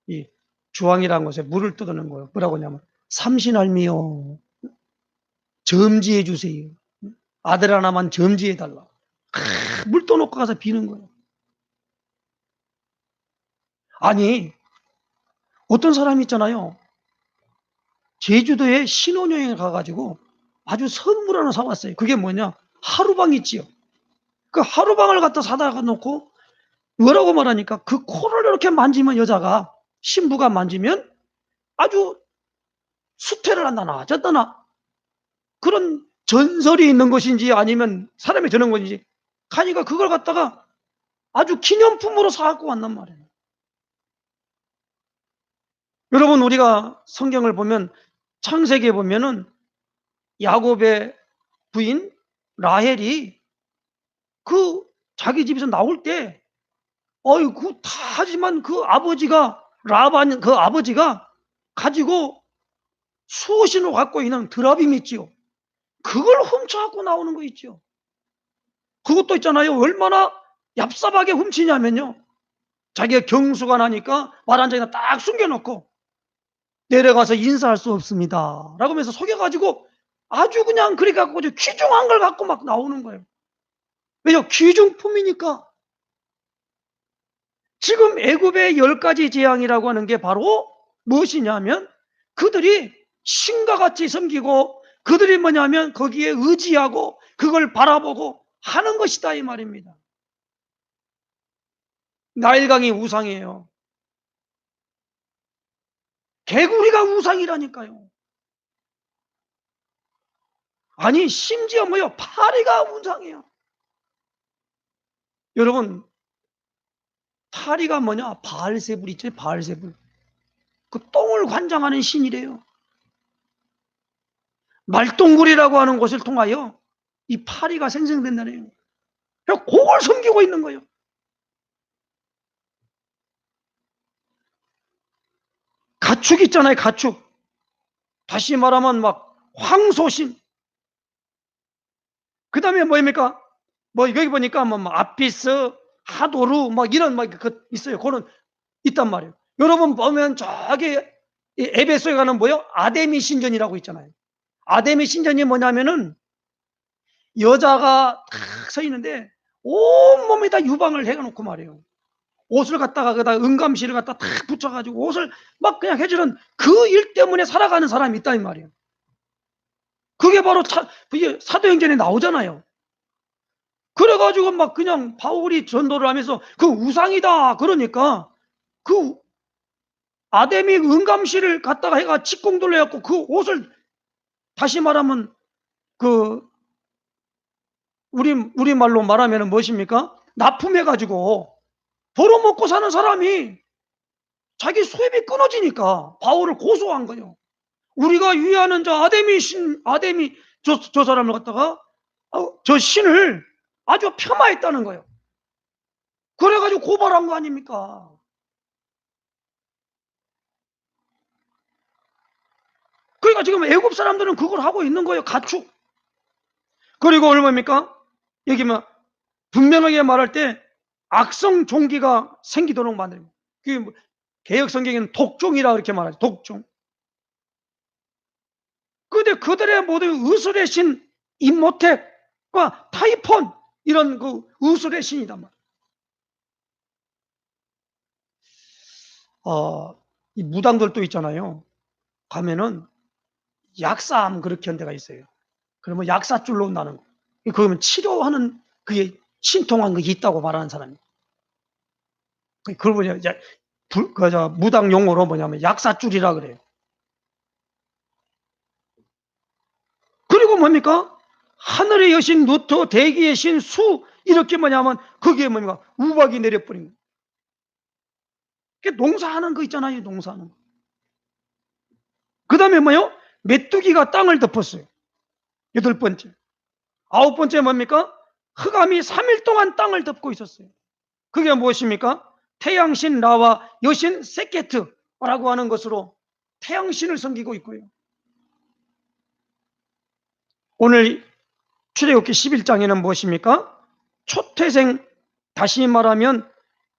이 주왕이라는 것에 물을 떠드는 거예요. 뭐라고 하냐면 삼신할미요, 점지해 주세요. 아들 하나만 점지해 달라. 물 떠놓고 가서 비는 거예요. 아니, 어떤 사람이 있잖아요. 제주도에 신혼여행을 가가지고 아주 선물 하나 사왔어요. 그게 뭐냐? 하루방 있지요. 그 하루방을 갖다 사다가 놓고 뭐라고 말하니까 그 코를 이렇게 만지면 여자가 신부가 만지면 아주 수태를 한다나 저다나 그런 전설이 있는 것인지 아니면 사람이 되는 것인지 가니까 그걸 갖다가 아주 기념품으로 사갖고 왔단 말이에요. 여러분, 우리가 성경을 보면 창세기에 보면은 야곱의 부인 라헬이 그 자기 집에서 나올 때 어이구 다 하지만 그 아버지가 라반 그 아버지가 가지고 수호신으로 갖고 있는 드라빔 있지요. 그걸 훔쳐갖고 나오는 거 있죠. 그것도 있잖아요. 얼마나 얍삽하게 훔치냐면요. 자기가 경수가 나니까 말 한 장에다 딱 숨겨놓고 내려가서 인사할 수 없습니다. 라고 하면서 속여가지고 아주 그냥 그래 갖고 귀중한 걸 갖고 막 나오는 거예요. 왜요? 귀중품이니까. 지금 애굽의 10가지 재앙이라고 하는 게 바로 무엇이냐면 그들이 신과 같이 섬기고 그들이 뭐냐면 거기에 의지하고 그걸 바라보고 하는 것이다 이 말입니다. 나일강이 우상이에요. 개구리가 우상이라니까요. 아니 심지어 뭐요? 파리가 우상이에요. 여러분, 파리가 뭐냐? 바알세불 있죠? 바알세불. 그 똥을 관장하는 신이래요. 말똥굴이라고 하는 곳을 통하여 이 파리가 생성된다네요. 그걸 섬기고 있는 거예요. 가축 있잖아요, 가축. 다시 말하면 막 황소신. 그 다음에 뭐입니까? 뭐 여기 보니까 뭐 아피스, 하도루 막 이런 막 그 있어요. 그거는 있단 말이에요. 여러분 보면 저기 에베소에 가는 뭐요? 아데미 신전이라고 있잖아요. 아데미 신전이 뭐냐면은 여자가 탁 서 있는데 온몸에다 유방을 해놓고 말이에요. 옷을 갖다가 그다 은감실을 갖다 탁 붙여가지고 옷을 막 그냥 해주는 그 일 때문에 살아가는 사람이 있다 이 말이에요. 그게 바로 사도행전에 나오잖아요. 그래가지고 막 그냥 바울이 전도를 하면서 그 우상이다 그러니까 그 아데미 은감실을 갖다가 해가 직공들로 해갖고 그 옷을 다시 말하면 그 우리말로 말하면 무엇입니까? 납품해가지고 벌어먹고 사는 사람이 자기 수입이 끊어지니까 바울을 고소한 거예요. 우리가 위하는 저 아데미 저 사람을 갖다가 저 신을 아주 폄하했다는 거예요. 그래가지고 고발한 거 아닙니까? 그러니까 지금 애굽 사람들은 그걸 하고 있는 거예요. 가축. 그리고 얼마입니까? 여기 뭐 분명하게 말할 때 악성 종기가 생기도록 만드는 거예요. 그게 뭐 개역 성경에는 독종이라 그렇게 말하죠. 독종. 근데 그들의 모든 의술의 신 임모텍과 타이폰 이런 그 의술의 신이단 말이에요. 이 무당들도 있잖아요. 가면은 약사함 그렇게 한 데가 있어요. 그러면 약사줄로 나는 거. 그러면 치료하는 그게 신통한 게 있다고 말하는 사람이. 그걸 뭐냐, 무당 용어로 뭐냐면 약사줄이라 그래요. 그리고 뭡니까? 하늘의 여신 누토, 대기의 신 수, 이렇게 뭐냐면 그게 뭡니까? 우박이 내려버린 거예요. 농사하는 거 있잖아요, 농사하는 거. 그 다음에 뭐요? 메뚜기가 땅을 덮었어요. 8번째. 9번째 뭡니까? 흑암이 3일 동안 땅을 덮고 있었어요. 그게 무엇입니까? 태양신 라와 여신 세케트라고 하는 것으로 태양신을 섬기고 있고요. 오늘 출애굽기 11장에는 무엇입니까? 초태생, 다시 말하면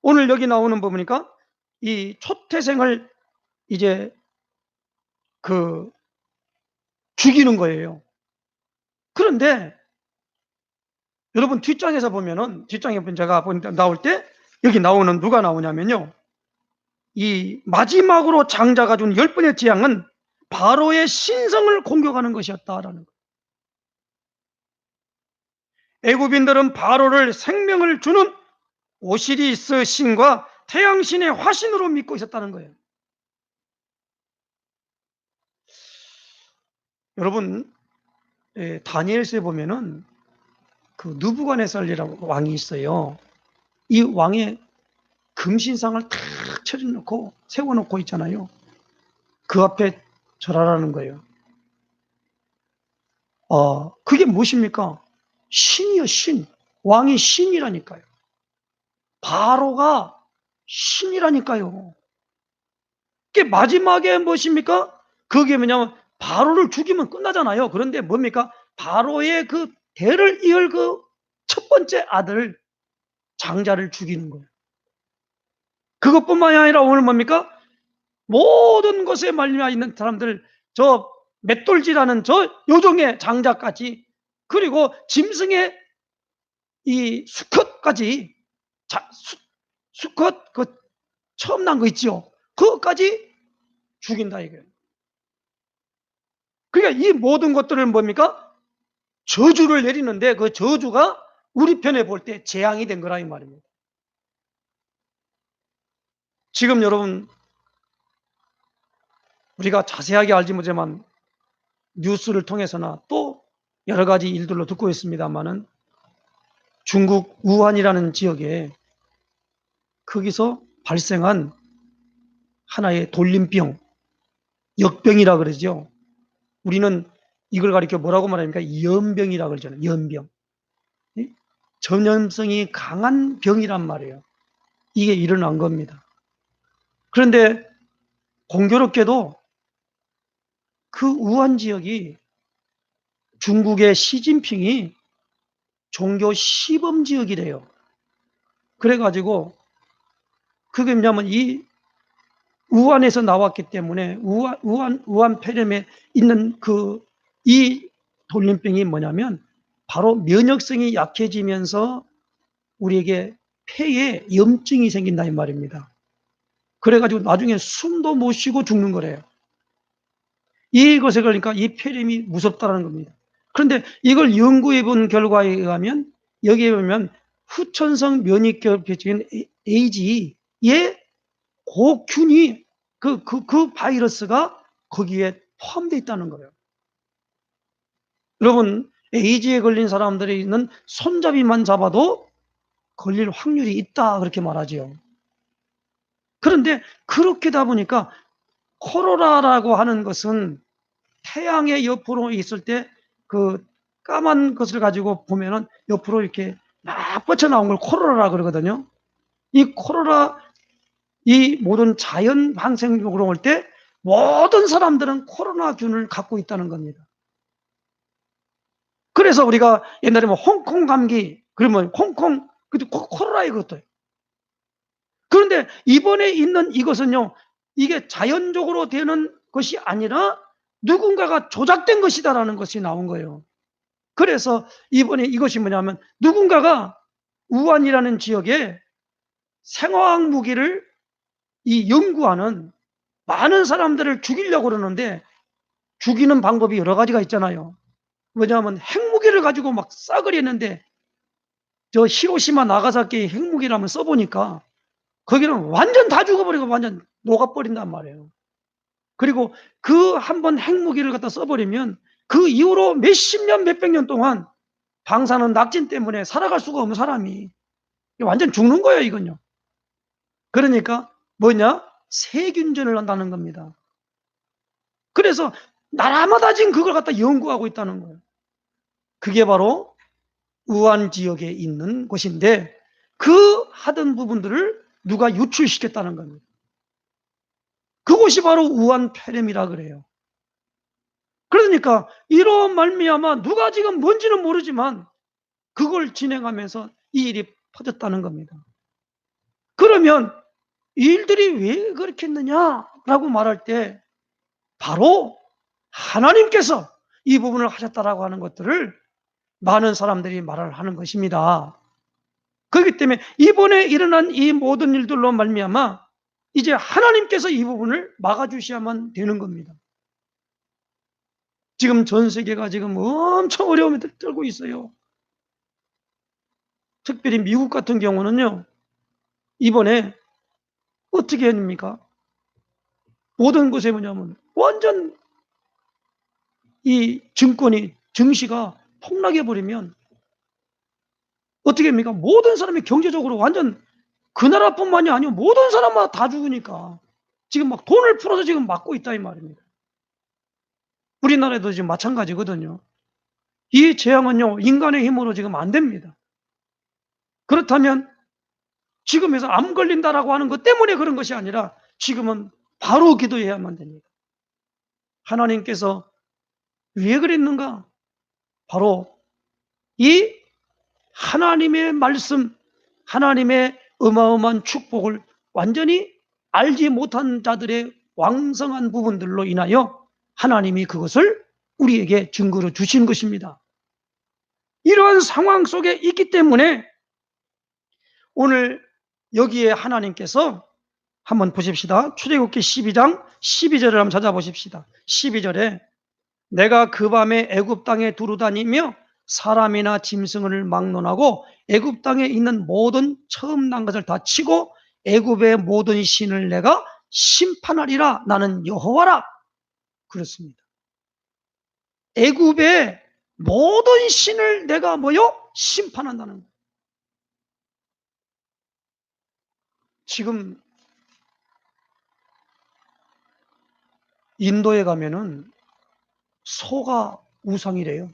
오늘 여기 나오는 부분이니까 이 초태생을 이제 그 죽이는 거예요. 그런데 여러분 뒷장에서 보면은 뒷장에 제가 나올 때 여기 나오는 누가 나오냐면요. 이 마지막으로 장자가 준 10번의 재앙은 바로의 신성을 공격하는 것이었다라는 거예요. 애굽인들은 바로를 생명을 주는 오시리스 신과 태양신의 화신으로 믿고 있었다는 거예요. 여러분, 다니엘서에 보면은 그 느부갓네살이라고 왕이 있어요. 이 왕의 금신상을 탁 차려놓고 세워놓고 있잖아요. 그 앞에 절하라는 거예요. 그게 무엇입니까? 신이요, 신. 왕이 신이라니까요. 바로가 신이라니까요. 그게 마지막에 무엇입니까? 그게 뭐냐면 바로를 죽이면 끝나잖아요. 그런데 뭡니까? 바로의 그 대를 이을 그 첫 번째 아들 장자를 죽이는 거예요. 그것뿐만이 아니라 오늘 뭡니까? 모든 것에 말미암아 있는 사람들, 저 맷돌질하는 저 요정의 장자까지, 그리고 짐승의 이 수컷까지, 수컷 그 처음 난 거 있지요. 그것까지 죽인다 이거예요. 그러니까 이 모든 것들은 뭡니까? 저주를 내리는데 그 저주가 우리 편에 볼 때 재앙이 된 거라 이 말입니다. 지금 여러분 우리가 자세하게 알지 못하지만 뉴스를 통해서나 또 여러 가지 일들로 듣고 있습니다만은 중국 우한이라는 지역에 거기서 발생한 하나의 돌림병, 역병이라 그러죠. 우리는 이걸 가리켜 뭐라고 말합니까? 연병이라 그러잖아요. 연병. 전염성이 강한 병이란 말이에요. 이게 일어난 겁니다. 그런데 공교롭게도 그 우한 지역이 중국의 시진핑이 종교 시범 지역이래요. 그래가지고 그게 뭐냐면 이 우한에서 나왔기 때문에 우한 폐렴에 있는 이 돌림병이 뭐냐면 바로 면역성이 약해지면서 우리에게 폐에 염증이 생긴다 이 말입니다. 그래가지고 나중에 숨도 못 쉬고 죽는 거래요. 이것에 그러니까 이 폐렴이 무섭다는 겁니다. 그런데 이걸 연구해 본 결과에 의하면 여기에 보면 후천성 면역결핍증인 AG에 균이 그 바이러스가 거기에 포함되어 있다는 거예요. 여러분 AG에 걸린 사람들이 있는 손잡이만 잡아도 걸릴 확률이 있다 그렇게 말하지요. 그런데 그렇게다 보니까 코로나라고 하는 것은 태양의 옆으로 있을 때 그 까만 것을 가지고 보면은 옆으로 이렇게 막 뻗쳐나온 걸 코로나라 그러거든요. 이 코로나, 이 모든 자연 방생적으로 올 때 모든 사람들은 코로나균을 갖고 있다는 겁니다. 그래서 우리가 옛날에 뭐 홍콩 감기 그러면 홍콩 그것도 코로나에 그것도. 그런데 이번에 있는 이것은요, 이게 자연적으로 되는 것이 아니라 누군가가 조작된 것이다라는 것이 나온 거예요. 그래서 이번에 이것이 뭐냐면 누군가가 우한이라는 지역에 생화학 무기를 연구하는 많은 사람들을 죽이려고 그러는데 죽이는 방법이 여러 가지가 있잖아요. 뭐냐면 핵무기를 가지고 막 싸그리 했는데 저 히로시마 나가사키 핵무기를 한번 써보니까 거기는 완전 다 죽어버리고 완전 녹아버린단 말이에요. 그리고 그 한 번 핵무기를 갖다 써버리면 그 이후로 몇십 년, 몇백 년 동안 방사능 낙진 때문에 살아갈 수가 없는 사람이 완전 죽는 거예요, 이건요. 그러니까 뭐냐? 세균전을 한다는 겁니다. 그래서 나라마다 지금 그걸 갖다 연구하고 있다는 거예요. 그게 바로 우한 지역에 있는 곳인데 그 하던 부분들을 누가 유출시켰다는 겁니다. 그곳이 바로 우한 폐렴이라 그래요. 그러니까 이런 말미암아 누가 지금 뭔지는 모르지만 그걸 진행하면서 이 일이 퍼졌다는 겁니다. 그러면 이 일들이 왜 그렇게 했느냐라고 말할 때 바로 하나님께서 이 부분을 하셨다라고 하는 것들을 많은 사람들이 말을 하는 것입니다. 그렇기 때문에 이번에 일어난 이 모든 일들로 말미암아 이제 하나님께서 이 부분을 막아주셔야만 되는 겁니다. 지금 전 세계가 지금 엄청 어려움에 떨고 있어요. 특별히 미국 같은 경우는요, 이번에 어떻게 했습니까? 모든 곳에 뭐냐면 완전 이 증권이 증시가 폭락해 버리면 어떻게 합니까? 모든 사람이 경제적으로 완전 그 나라뿐만이 아니고 모든 사람마다 다 죽으니까 지금 막 돈을 풀어서 지금 막고 있다 이 말입니다. 우리나라에도 지금 마찬가지거든요. 이 재앙은요, 인간의 힘으로 지금 안 됩니다. 그렇다면 지금에서 암 걸린다라고 하는 것 때문에 그런 것이 아니라 지금은 바로 기도해야만 됩니다. 하나님께서 왜 그랬는가? 바로 이 하나님의 말씀, 하나님의 어마어마한 축복을 완전히 알지 못한 자들의 왕성한 부분들로 인하여 하나님이 그것을 우리에게 증거로 주신 것입니다. 이러한 상황 속에 있기 때문에 오늘 여기에 하나님께서 한번 보십시다. 출애굽기 12장 12절을 한번 찾아보십시다. 12절에 내가 그 밤에 애굽 땅에 두루다니며 사람이나 짐승을 막론하고 애굽 땅에 있는 모든 처음 난 것을 다 치고 애굽의 모든 신을 내가 심판하리라. 나는 여호와라. 그렇습니다. 애굽의 모든 신을 내가 심판한다는 거예요. 지금 인도에 가면은 소가 우상이래요.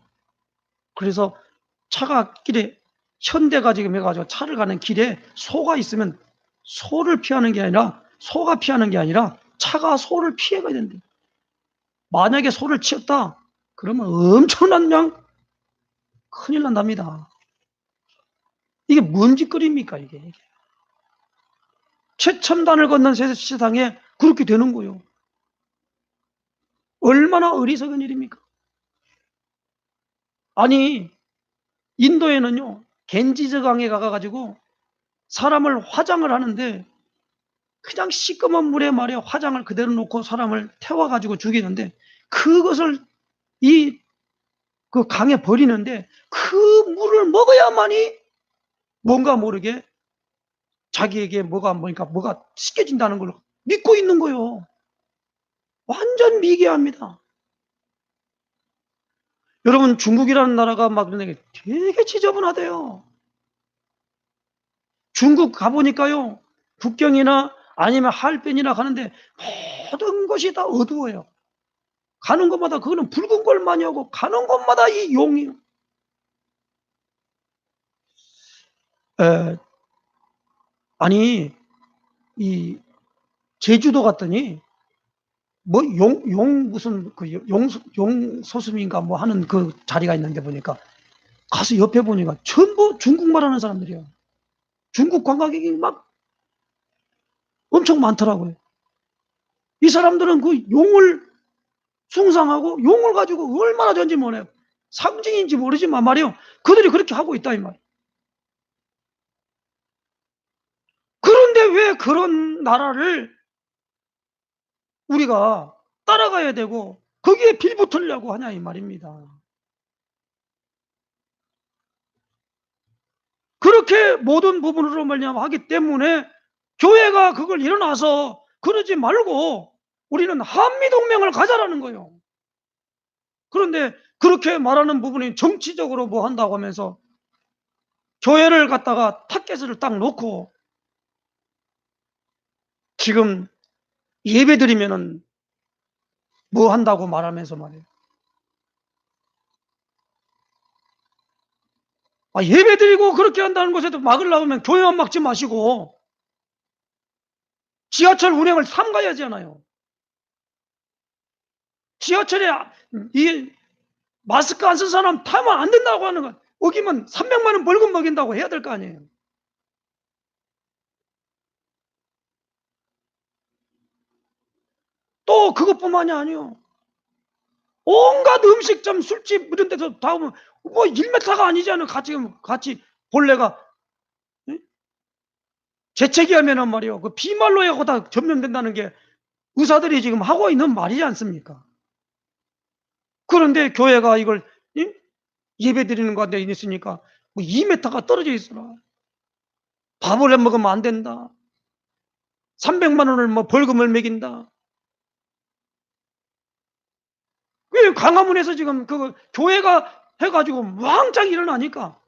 그래서 차가 길에 현대가 지금 해가지고 차를 가는 길에 소가 있으면 소를 피하는 게 아니라 소가 피하는 게 아니라 차가 소를 피해가야 된대. 만약에 소를 치었다 그러면 엄청난 큰일 난답니다. 이게 뭔 짓거리입니까 이게. 최첨단을 걷는 세상에 그렇게 되는 거예요. 얼마나 어리석은 일입니까? 아니 인도에는요 겐지스 강에 가가지고 사람을 화장을 하는데 그냥 시꺼먼 물에 말이야 화장을 그대로 놓고 사람을 태워가지고 죽이는데 그것을 그 강에 버리는데 그 물을 먹어야만이 뭔가 모르게 자기에게 뭐가 씻겨진다는 걸 믿고 있는 거예요. 완전 미개합니다. 여러분 중국이라는 나라가 막 되게 지저분하대요. 중국 가보니까요 북경이나 아니면 할빈이나 가는데 모든 것이 다 어두워요. 가는 곳마다 그거는 붉은 걸많이 하고 가는 곳마다 이 용이요. 아니 이 제주도 갔더니 뭐 무슨 그 용소수민가 뭐 하는 그 자리가 있는데 보니까 가서 옆에 보니까 전부 중국말 하는 사람들이에요. 중국 관광객이 막 엄청 많더라고요. 이 사람들은 그 용을 숭상하고 용을 가지고 얼마나 전지 모르요. 상징인지 모르지만 말이요. 그들이 그렇게 하고 있다 이 말이에요. 그런데 왜 그런 나라를 우리가 따라가야 되고 거기에 빌붙으려고 하냐 이 말입니다. 그렇게 모든 부분으로 말미암아 하기 때문에 교회가 그걸 일어나서 그러지 말고 우리는 한미동맹을 가자라는 거예요. 그런데 그렇게 말하는 부분이 정치적으로 뭐 한다고 하면서 교회를 갖다가 타켓을 딱 놓고 지금 예배 드리면은 뭐 한다고 말하면서 말이에요. 예배 드리고 그렇게 한다는 것에도 막으려고 하면 교회만 막지 마시고 지하철 운행을 삼가야 하잖아요. 지하철에 이 마스크 안 쓴 사람 타면 안 된다고 하는 거 어기면 300만 원 벌금 먹인다고 해야 될 거 아니에요. 또 그것뿐만이 아니에요. 온갖 음식점, 술집 이런 데서 다 오면 뭐 1m가 아니잖아요. 같이 본래가 재채기하면은 말이요. 그 비말로 하고 다 전염된다는 게 의사들이 지금 하고 있는 말이지 않습니까? 그런데 교회가 이걸 예배 드리는 가운데 있으니까 뭐 2m가 떨어져 있어라. 밥을 해 먹으면 안 된다. 300만 원을 뭐 벌금을 매긴다. 이 광화문에서 지금 그 교회가 해가지고 왕창 일어나니까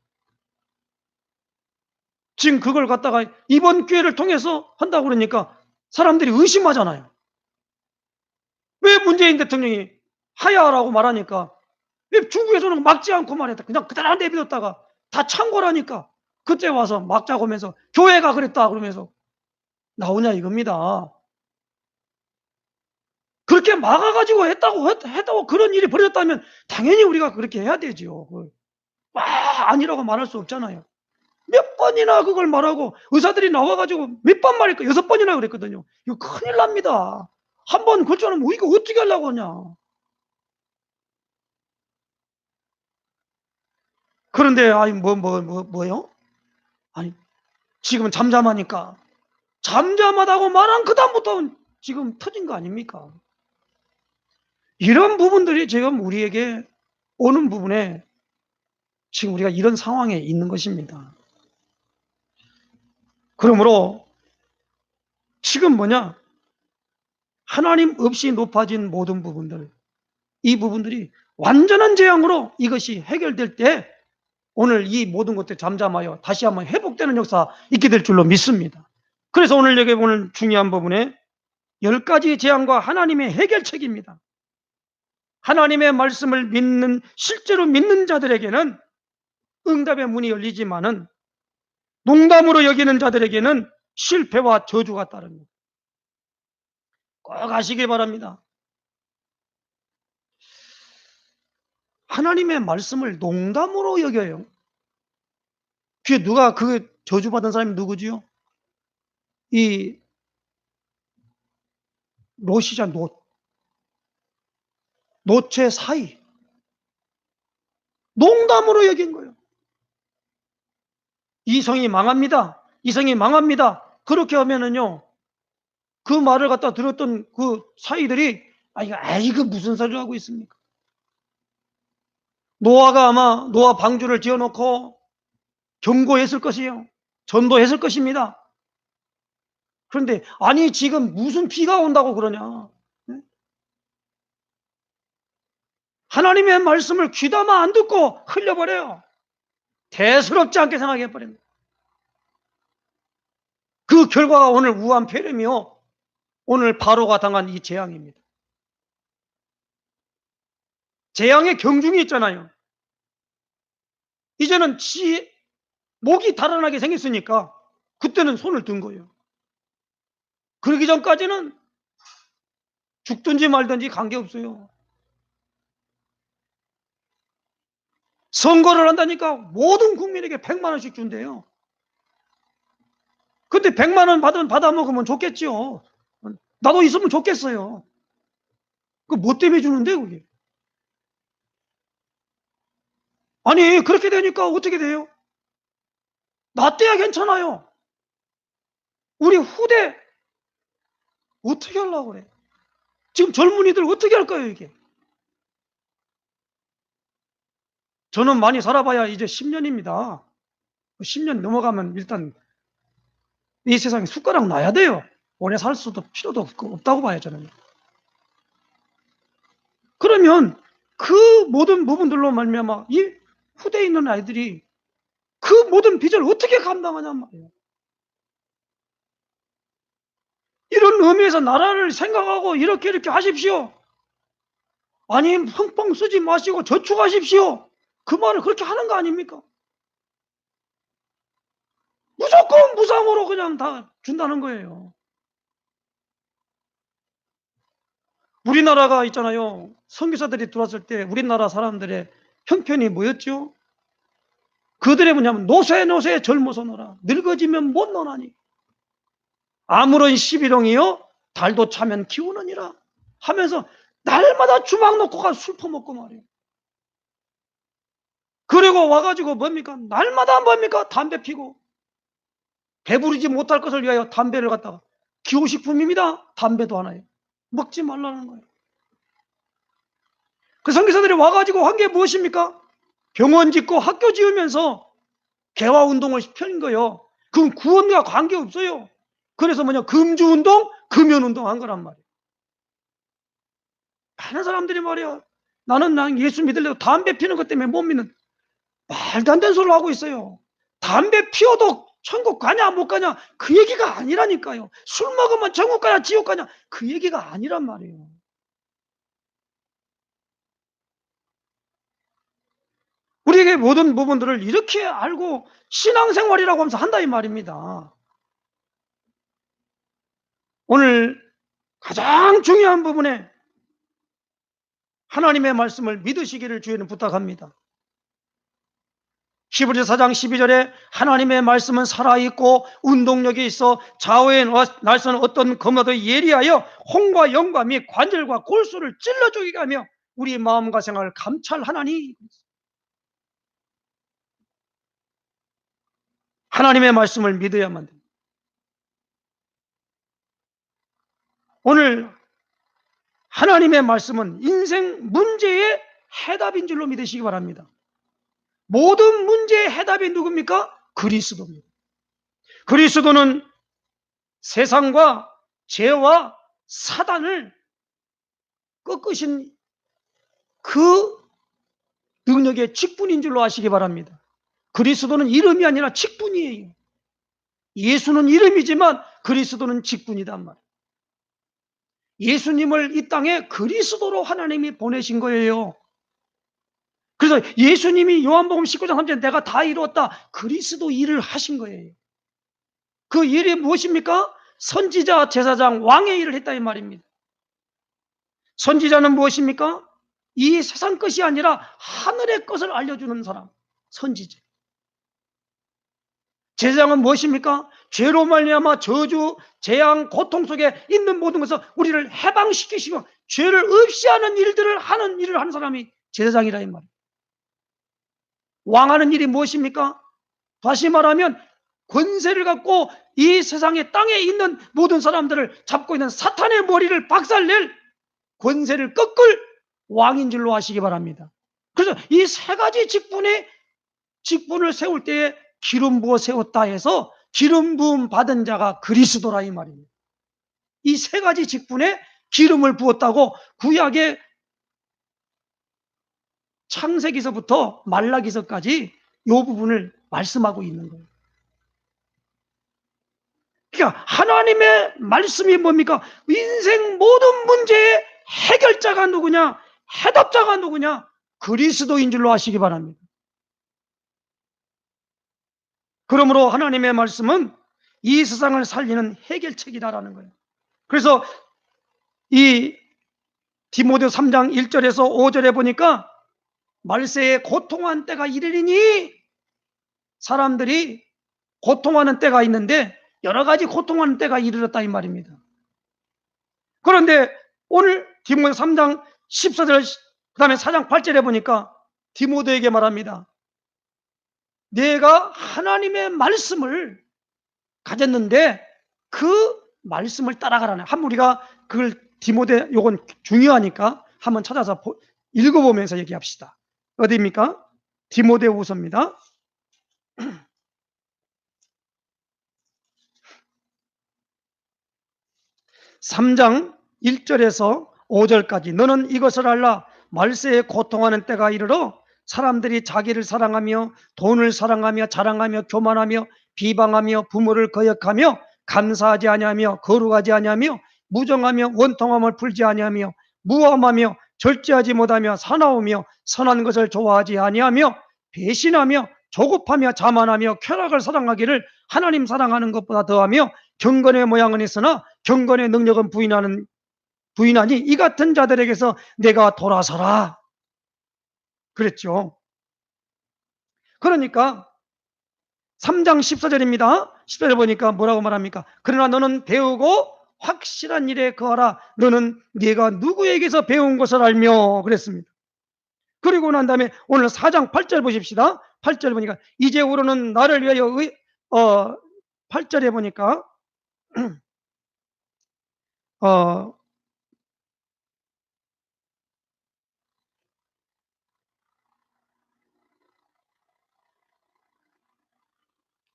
지금 그걸 갖다가 이번 기회를 통해서 한다고 그러니까 사람들이 의심하잖아요. 왜 문재인 대통령이 하야라고 말하니까 왜 중국에서는 막지 않고 말했다. 그냥 그대로 내버렸다가 다 창궐하니까 그때 와서 막자고 하면서 교회가 그랬다 그러면서 나오냐 이겁니다. 그렇게 막아가지고 했다고 그런 일이 벌어졌다면 당연히 우리가 그렇게 해야 되지요. 아니라고 말할 수 없잖아요. 몇 번이나 그걸 말하고 의사들이 나와가지고 몇 번 말했고 6번이나 그랬거든요. 이거 큰일 납니다. 한 번 그렇잖아요. 이거 어떻게 하려고 하냐. 그런데 아니 뭐요? 아니 지금은 잠잠하니까 잠잠하다고 말한 그다음부터 지금 터진 거 아닙니까? 이런 부분들이 지금 우리에게 오는 부분에 지금 우리가 이런 상황에 있는 것입니다. 그러므로 지금 뭐냐? 하나님 없이 높아진 모든 부분들, 이 부분들이 완전한 재앙으로 이것이 해결될 때 오늘 이 모든 것들이 잠잠하여 다시 한번 회복되는 역사 있게 될 줄로 믿습니다. 그래서 오늘 여기 오늘 중요한 부분에 10가지 재앙과 하나님의 해결책입니다. 하나님의 말씀을 믿는 실제로 믿는 자들에게는 응답의 문이 열리지만은 농담으로 여기는 자들에게는 실패와 저주가 따릅니다. 꼭 아시기 바랍니다. 하나님의 말씀을 농담으로 여겨요. 그게 누가 그 저주받은 사람이 누구지요? 이 롯이자 롯의 사이 농담으로 여긴 거예요. 이 성이 망합니다. 이 성이 망합니다. 그렇게 하면은요, 그 말을 갖다 들었던 그 사이들이 이거 무슨 소리를 하고 있습니까? 노아가 아마 노아 방주를 지어놓고 경고했을 것이에요. 전도했을 것입니다. 그런데 아니 지금 무슨 비가 온다고 그러냐? 하나님의 말씀을 귀담아 안 듣고 흘려버려요. 대수롭지 않게 생각해버립니다. 그 결과가 오늘 우한 폐렴이요, 오늘 바로가 당한 이 재앙입니다. 재앙의 경중이 있잖아요. 이제는 목이 달아나게 생겼으니까 그때는 손을 든 거예요. 그러기 전까지는 죽든지 말든지 관계없어요. 선거를 한다니까 모든 국민에게 100만 원씩 준대요. 근데 100만 원 받아 먹으면 좋겠죠. 나도 있으면 좋겠어요. 그 뭐 때문에 주는데 그게? 아니 그렇게 되니까 어떻게 돼요? 나 때야 괜찮아요. 우리 후대 어떻게 하려고 그래? 지금 젊은이들 어떻게 할까요 이게? 저는 많이 살아봐야 이제 10년입니다. 10년 넘어가면 일단 이 세상에 숟가락 놔야 돼요. 오래 살 수도 필요도 없다고 봐요 저는. 그러면 그 모든 부분들로 말미암아 이 후대에 있는 아이들이 그 모든 빚을 어떻게 감당하냔 말이에요. 이런 의미에서 나라를 생각하고 이렇게 하십시오. 아니 펑펑 쓰지 마시고 저축하십시오. 그 말을 그렇게 하는 거 아닙니까? 무조건 무상으로 그냥 다 준다는 거예요. 우리나라가 있잖아요. 선교사들이 들어왔을 때 우리나라 사람들의 형편이 뭐였죠? 그들의 뭐냐면 노새 젊어서 놀아 늙어지면 못 노나니 아무런 시비롱이요 달도 차면 기우느니라 하면서 날마다 주막 놓고 가서 술 퍼먹고 말이에요. 그리고 와가지고 뭡니까? 날마다 뭡니까? 담배 피고 배부르지 못할 것을 위하여 담배를 갖다가 기호식품입니다. 담배도 하나요. 먹지 말라는 거예요. 그 선교사들이 와가지고 한 게 무엇입니까? 병원 짓고 학교 지으면서 개화운동을 펴는 거예요. 그건 구원과 관계없어요. 그래서 금주운동, 금연운동 한 거란 말이에요. 많은 사람들이 말이야 나는 예수 믿으려고 담배 피는 것 때문에 못 믿는, 말도 안 되는 소리를 하고 있어요. 담배 피워도 천국 가냐 못 가냐 그 얘기가 아니라니까요. 술 먹으면 천국 가냐 지옥 가냐 그 얘기가 아니란 말이에요. 우리에게 모든 부분들을 이렇게 알고 신앙생활이라고 하면서 한다 이 말입니다. 오늘 가장 중요한 부분에 하나님의 말씀을 믿으시기를 주의는 부탁합니다. 히브리서 4장 12절에 하나님의 말씀은 살아있고 운동력이 있어 좌우의 날선 어떤 검화도 예리하여 혼과 영과 및 관절과 골수를 찔러 죽이게 하며 우리 마음과 생각을 감찰하나니. 하나님의 말씀을 믿어야만 됩니다. 오늘 하나님의 말씀은 인생 문제의 해답인 줄로 믿으시기 바랍니다. 모든 문제의 해답이 누굽니까? 그리스도입니다. 그리스도는 세상과 죄와 사단을 꺾으신 그 능력의 직분인 줄로 아시기 바랍니다. 그리스도는 이름이 아니라 직분이에요. 예수는 이름이지만 그리스도는 직분이단 말이에요. 예수님을 이 땅에 그리스도로 하나님이 보내신 거예요. 그래서 예수님이 요한복음 19장 3절에 내가 다 이루었다, 그리스도 일을 하신 거예요. 그 일이 무엇입니까? 선지자, 제사장, 왕의 일을 했다 이 말입니다. 선지자는 무엇입니까? 이 세상 것이 아니라 하늘의 것을 알려주는 사람, 선지자. 제사장은 무엇입니까? 죄로 말미암아 저주, 재앙, 고통 속에 있는 모든 것을 우리를 해방시키시고 죄를 없이 하는 일들을 하는 일을 하는 사람이 제사장이라 이 말이에요. 왕하는 일이 무엇입니까? 다시 말하면 권세를 갖고 이 세상의 땅에 있는 모든 사람들을 잡고 있는 사탄의 머리를 박살낼 권세를 꺾을 왕인 줄로 아시기 바랍니다. 그래서 이 세 가지 직분을 세울 때에 기름 부어 세웠다 해서 기름 부음 받은 자가 그리스도라 이 말입니다. 이 세 가지 직분에 기름을 부었다고 구약의 창세기서부터 말라기서까지 이 부분을 말씀하고 있는 거예요. 그러니까 하나님의 말씀이 뭡니까? 인생 모든 문제의 해결자가 누구냐? 해답자가 누구냐? 그리스도인 줄로 아시기 바랍니다. 그러므로 하나님의 말씀은 이 세상을 살리는 해결책이다라는 거예요. 그래서 이 디모데 3장 1절에서 5절에 보니까 말세에 고통한 때가 이르리니, 사람들이 고통하는 때가 있는데 여러 가지 고통하는 때가 이르렀다 이 말입니다. 그런데 오늘 디모데 3장 14절 그 다음에 4장 8절에 보니까 디모데에게 말합니다. 내가 하나님의 말씀을 가졌는데 그 말씀을 따라가라네. 한번 우리가 그걸 디모데, 요건 중요하니까 한번 찾아서 읽어보면서 얘기합시다. 어디입니까? 디모데후서입니다. 3장 1절에서 5절까지 너는 이것을 알라. 말세에 고통하는 때가 이르러 사람들이 자기를 사랑하며 돈을 사랑하며 자랑하며 교만하며 비방하며 부모를 거역하며 감사하지 아니하며 거룩하지 아니하며 무정하며 원통함을 풀지 아니하며 무엄하며 절제하지 못하며 사나우며 선한 것을 좋아하지 아니하며 배신하며 조급하며 자만하며 쾌락을 사랑하기를 하나님 사랑하는 것보다 더하며 경건의 모양은 있으나 경건의 능력은 부인하니 이 같은 자들에게서 내가 돌아서라 그랬죠. 그러니까 3장 14절입니다. 14절 보니까 뭐라고 말합니까? 그러나 너는 배우고 확실한 일에 거하라. 너는 네가 누구에게서 배운 것을 알며 그랬습니다. 그리고 난 다음에 오늘 4장 8절 보십시다. 8절 보니까 이제후로는 나를 위하여 8절에 보니까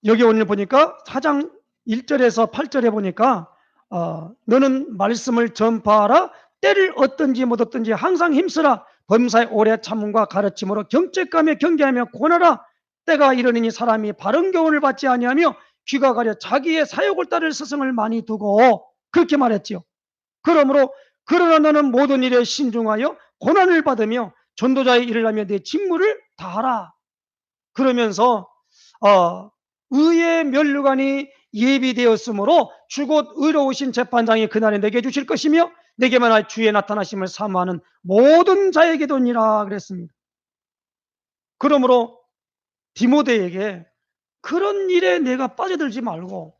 여기 오늘 보니까 4장 1절에서 8절에 보니까 너는 말씀을 전파하라. 때를 얻든지 못 얻든지 항상 힘쓰라. 범사의 오래 참음과 가르침으로 경책하며 경계하며 권하라. 때가 이르니 사람이 바른 교훈을 받지 아니하며 귀가 가려 자기의 사욕을 따를 스승을 많이 두고, 그렇게 말했지요. 그러므로 그러나 너는 모든 일에 신중하여 고난을 받으며 전도자의 일을 하며 내 직무를 다하라. 그러면서 의의 면류관이 예비되었으므로 주곧 의로우신 재판장이 그날에 내게 주실 것이며 내게만 할 주의 나타나심을 사모하는 모든 자에게도니라 그랬습니다. 그러므로 디모데에게 그런 일에 내가 빠져들지 말고,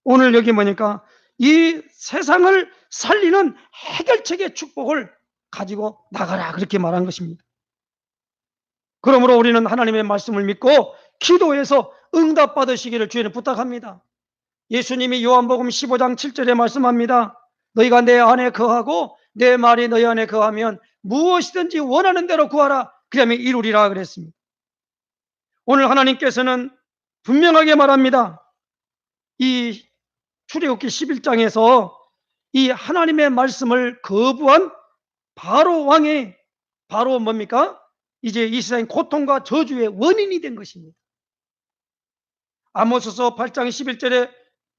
오늘 여기 보니까 이 세상을 살리는 해결책의 축복을 가지고 나가라, 그렇게 말한 것입니다. 그러므로 우리는 하나님의 말씀을 믿고 기도해서 응답받으시기를 주의는 부탁합니다. 예수님이 요한복음 15장 7절에 말씀합니다. 너희가 내 안에 거하고 내 말이 너희 안에 거하면 무엇이든지 원하는 대로 구하라. 그러면 이루리라 그랬습니다. 오늘 하나님께서는 분명하게 말합니다. 이 출애굽기 11장에서 이 하나님의 말씀을 거부한 바로 왕이 바로 뭡니까? 이제 이 세상의 고통과 저주의 원인이 된 것입니다. 아모스서 8장 11절에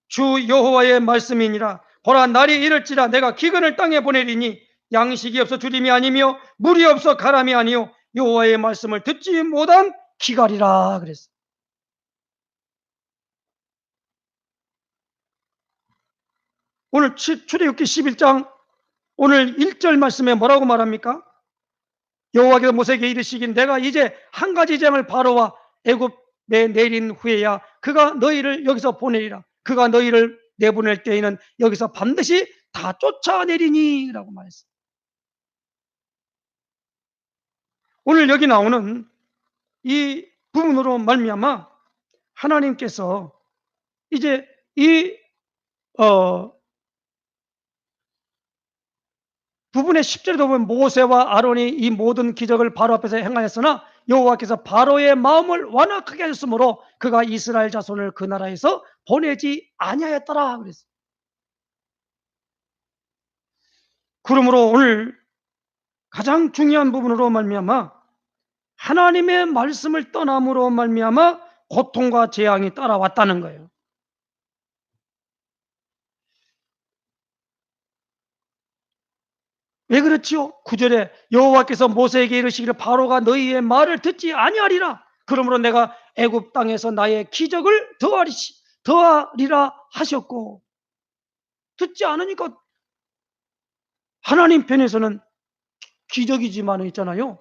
주 여호와의 말씀이니라. 보라, 날이 이를지라 내가 기근을 땅에 보내리니 양식이 없어 주림이 아니며 물이 없어 가람이 아니요 여호와의 말씀을 듣지 못한 기갈이라 그랬어요. 오늘 출애굽기 11장 오늘 1절 말씀에 뭐라고 말합니까? 여호와께서 모세에게 이르시긴 내가 이제 한 가지 재앙을 바로와 애굽에 내린 후에야 그가 너희를 여기서 보내리라. 그가 너희를 내보낼 때에는 여기서 반드시 다 쫓아내리니 라고 말했어요. 오늘 여기 나오는 이 부분으로 말미암아 하나님께서 이제 이 부분의 10절에도 보면 모세와 아론이 이 모든 기적을 바로 앞에서 행하였으나 여호와께서 바로의 마음을 완악하게 하셨으므로 그가 이스라엘 자손을 그 나라에서 보내지 아니하였더라 그랬어요. 그러므로 오늘 가장 중요한 부분으로 말미암아 하나님의 말씀을 떠남으로 말미암아 고통과 재앙이 따라왔다는 거예요. 왜 그렇지요? 9절에 여호와께서 모세에게 이르시기를 바로가 너희의 말을 듣지 아니하리라. 그러므로 내가 애굽 땅에서 나의 기적을 더하리라 하셨고, 듣지 않으니까 하나님 편에서는 기적이지만 있잖아요.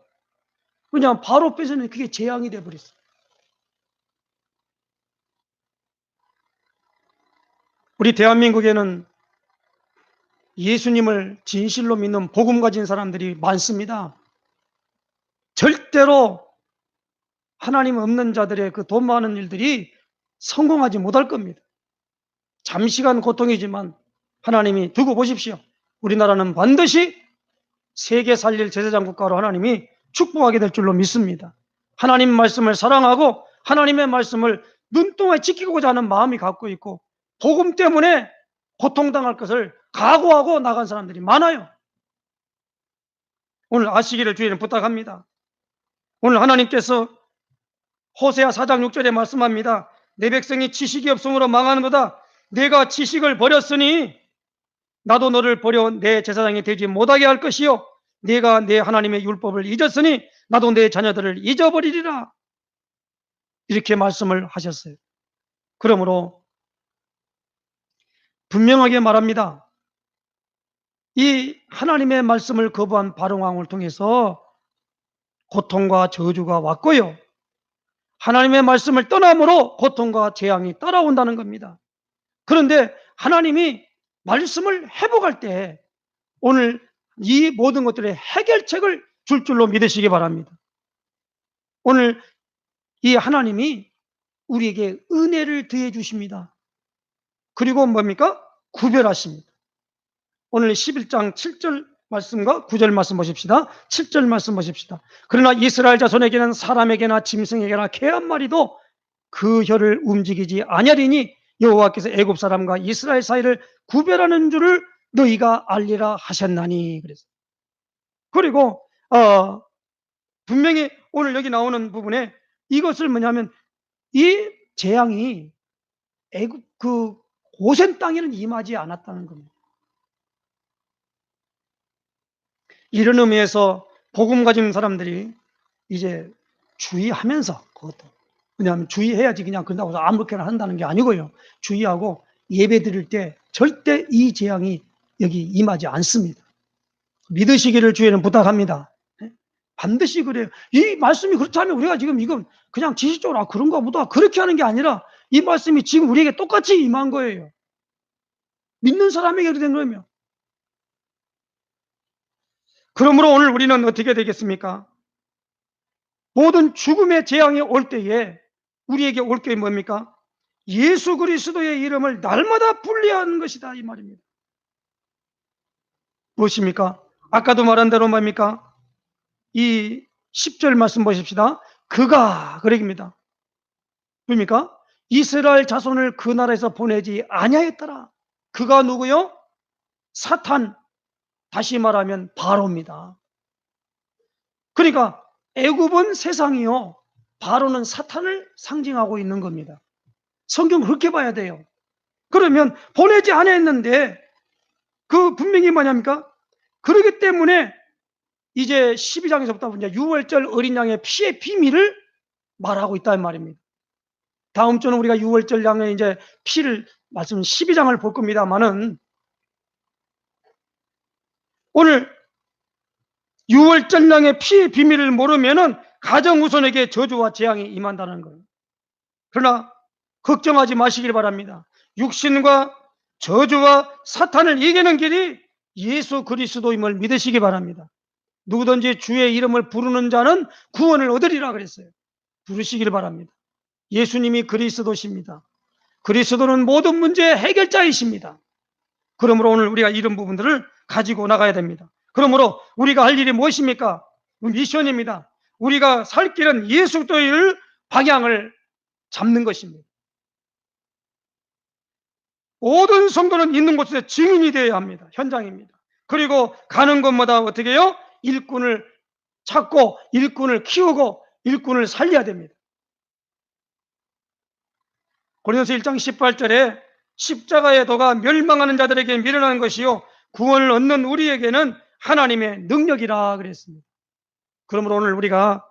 그냥 바로 빼서는 그게 재앙이 돼버렸어요. 우리 대한민국에는 예수님을 진실로 믿는 복음 가진 사람들이 많습니다. 절대로 하나님 없는 자들의 그 돈 많은 일들이 성공하지 못할 겁니다. 잠시간 고통이지만 하나님이 두고 보십시오. 우리나라는 반드시 세계 살릴 제사장 국가로 하나님이 축복하게 될 줄로 믿습니다. 하나님 말씀을 사랑하고 하나님의 말씀을 눈동에 지키고자 하는 마음이 갖고 있고 복음 때문에 고통당할 것을 각오하고 나간 사람들이 많아요. 오늘 아시기를 주의는 부탁합니다. 오늘 하나님께서 호세아 4장 6절에 말씀합니다. 내 백성이 지식이 없음으로 망하는도다. 내가 지식을 버렸으니 나도 너를 버려 내 제사장이 되지 못하게 할 것이요 네가 내 하나님의 율법을 잊었으니 나도 내 자녀들을 잊어버리리라. 이렇게 말씀을 하셨어요. 그러므로 분명하게 말합니다. 이 하나님의 말씀을 거부한 바로왕을 통해서 고통과 저주가 왔고요. 하나님의 말씀을 떠남으로 고통과 재앙이 따라온다는 겁니다. 그런데 하나님이 말씀을 회복할 때 오늘 이 모든 것들의 해결책을 줄 줄로 믿으시기 바랍니다. 오늘 이 하나님이 우리에게 은혜를 더해 주십니다. 그리고 뭡니까? 구별하십니다. 오늘 11장 7절 말씀과 9절 말씀 보십시다. 7절 말씀 보십시다. 그러나 이스라엘 자손에게는 사람에게나 짐승에게나 개 한 마리도 그 혀를 움직이지 아니하리니 여호와께서 애굽 사람과 이스라엘 사이를 구별하는 줄을 너희가 알리라 하셨나니. 그래서 그리고 분명히 오늘 여기 나오는 부분에 이것을 뭐냐면 이 재앙이 애굽 그 고센 땅에는 임하지 않았다는 겁니다. 이런 의미에서 복음 가진 사람들이 이제 주의하면서, 그것도 왜냐하면 주의해야지 그냥 그런다고 아무렇게나 한다는 게 아니고요. 주의하고 예배 드릴 때 절대 이 재앙이 여기 임하지 않습니다. 믿으시기를 주에는 부탁합니다. 반드시 그래요. 이 말씀이 그렇다면 우리가 지금 이건 그냥 지식적으로 그런가 보다 그렇게 하는 게 아니라 이 말씀이 지금 우리에게 똑같이 임한 거예요. 믿는 사람에게 그렇게 된 거예요. 그러므로 오늘 우리는 어떻게 되겠습니까? 모든 죽음의 재앙이 올 때에 우리에게 올 게 뭡니까? 예수 그리스도의 이름을 날마다 불리하는 것이다 이 말입니다. 무엇입니까? 아까도 말한 대로 뭡니까? 이 10절 말씀 보십시다. 그가 그러입니다. 뭡니까? 이스라엘 자손을 그 나라에서 보내지 아니하였더라. 그가 누구요? 사탄, 다시 말하면 바로입니다. 그러니까 애굽은 세상이요, 바로는 사탄을 상징하고 있는 겁니다. 성경을 그렇게 봐야 돼요. 그러면 보내지 않았는데 그 분명히 뭐냐니까? 그렇기 때문에 이제 12장에서부터 보면 6월절 어린 양의 피의 비밀을 말하고 있다는 말입니다. 다음 주는 우리가 6월절 양의 이제 피를 말씀 12장을 볼 겁니다만은 오늘 6월절 양의 피의 비밀을 모르면은 가정 후손에게 저주와 재앙이 임한다는 거예요. 그러나 걱정하지 마시길 바랍니다. 육신과 저주와 사탄을 이기는 길이 예수 그리스도임을 믿으시기 바랍니다. 누구든지 주의 이름을 부르는 자는 구원을 얻으리라 그랬어요. 부르시길 바랍니다. 예수님이 그리스도십니다. 그리스도는 모든 문제의 해결자이십니다. 그러므로 오늘 우리가 이런 부분들을 가지고 나가야 됩니다. 그러므로 우리가 할 일이 무엇입니까? 미션입니다. 우리가 살 길은 예수 그리스도의 방향을 잡는 것입니다. 모든 성도는 있는 곳에 증인이 되어야 합니다. 현장입니다. 그리고 가는 곳마다 어떻게 해요? 일꾼을 찾고 일꾼을 키우고 일꾼을 살려야 됩니다. 고린도서 1장 18절에 십자가의 도가 멸망하는 자들에게 미련한 것이요 구원을 얻는 우리에게는 하나님의 능력이라 그랬습니다. 그러므로 오늘 우리가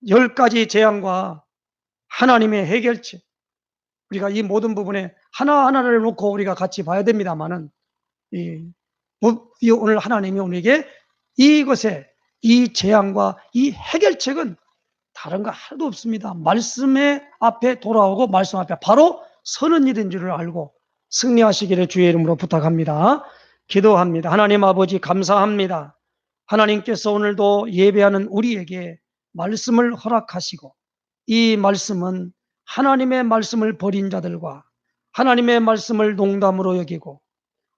10가지 재앙과 하나님의 해결책, 우리가 이 모든 부분에 하나하나를 놓고 우리가 같이 봐야 됩니다만은 오늘 하나님이 우리에게 이것에 이 재앙과 이 해결책은 다른 거 하나도 없습니다. 말씀의 앞에 돌아오고 말씀 앞에 바로 서는 일인 줄을 알고 승리하시기를 주의 이름으로 부탁합니다. 기도합니다. 하나님 아버지 감사합니다. 하나님께서 오늘도 예배하는 우리에게 말씀을 허락하시고 이 말씀은 하나님의 말씀을 버린 자들과 하나님의 말씀을 농담으로 여기고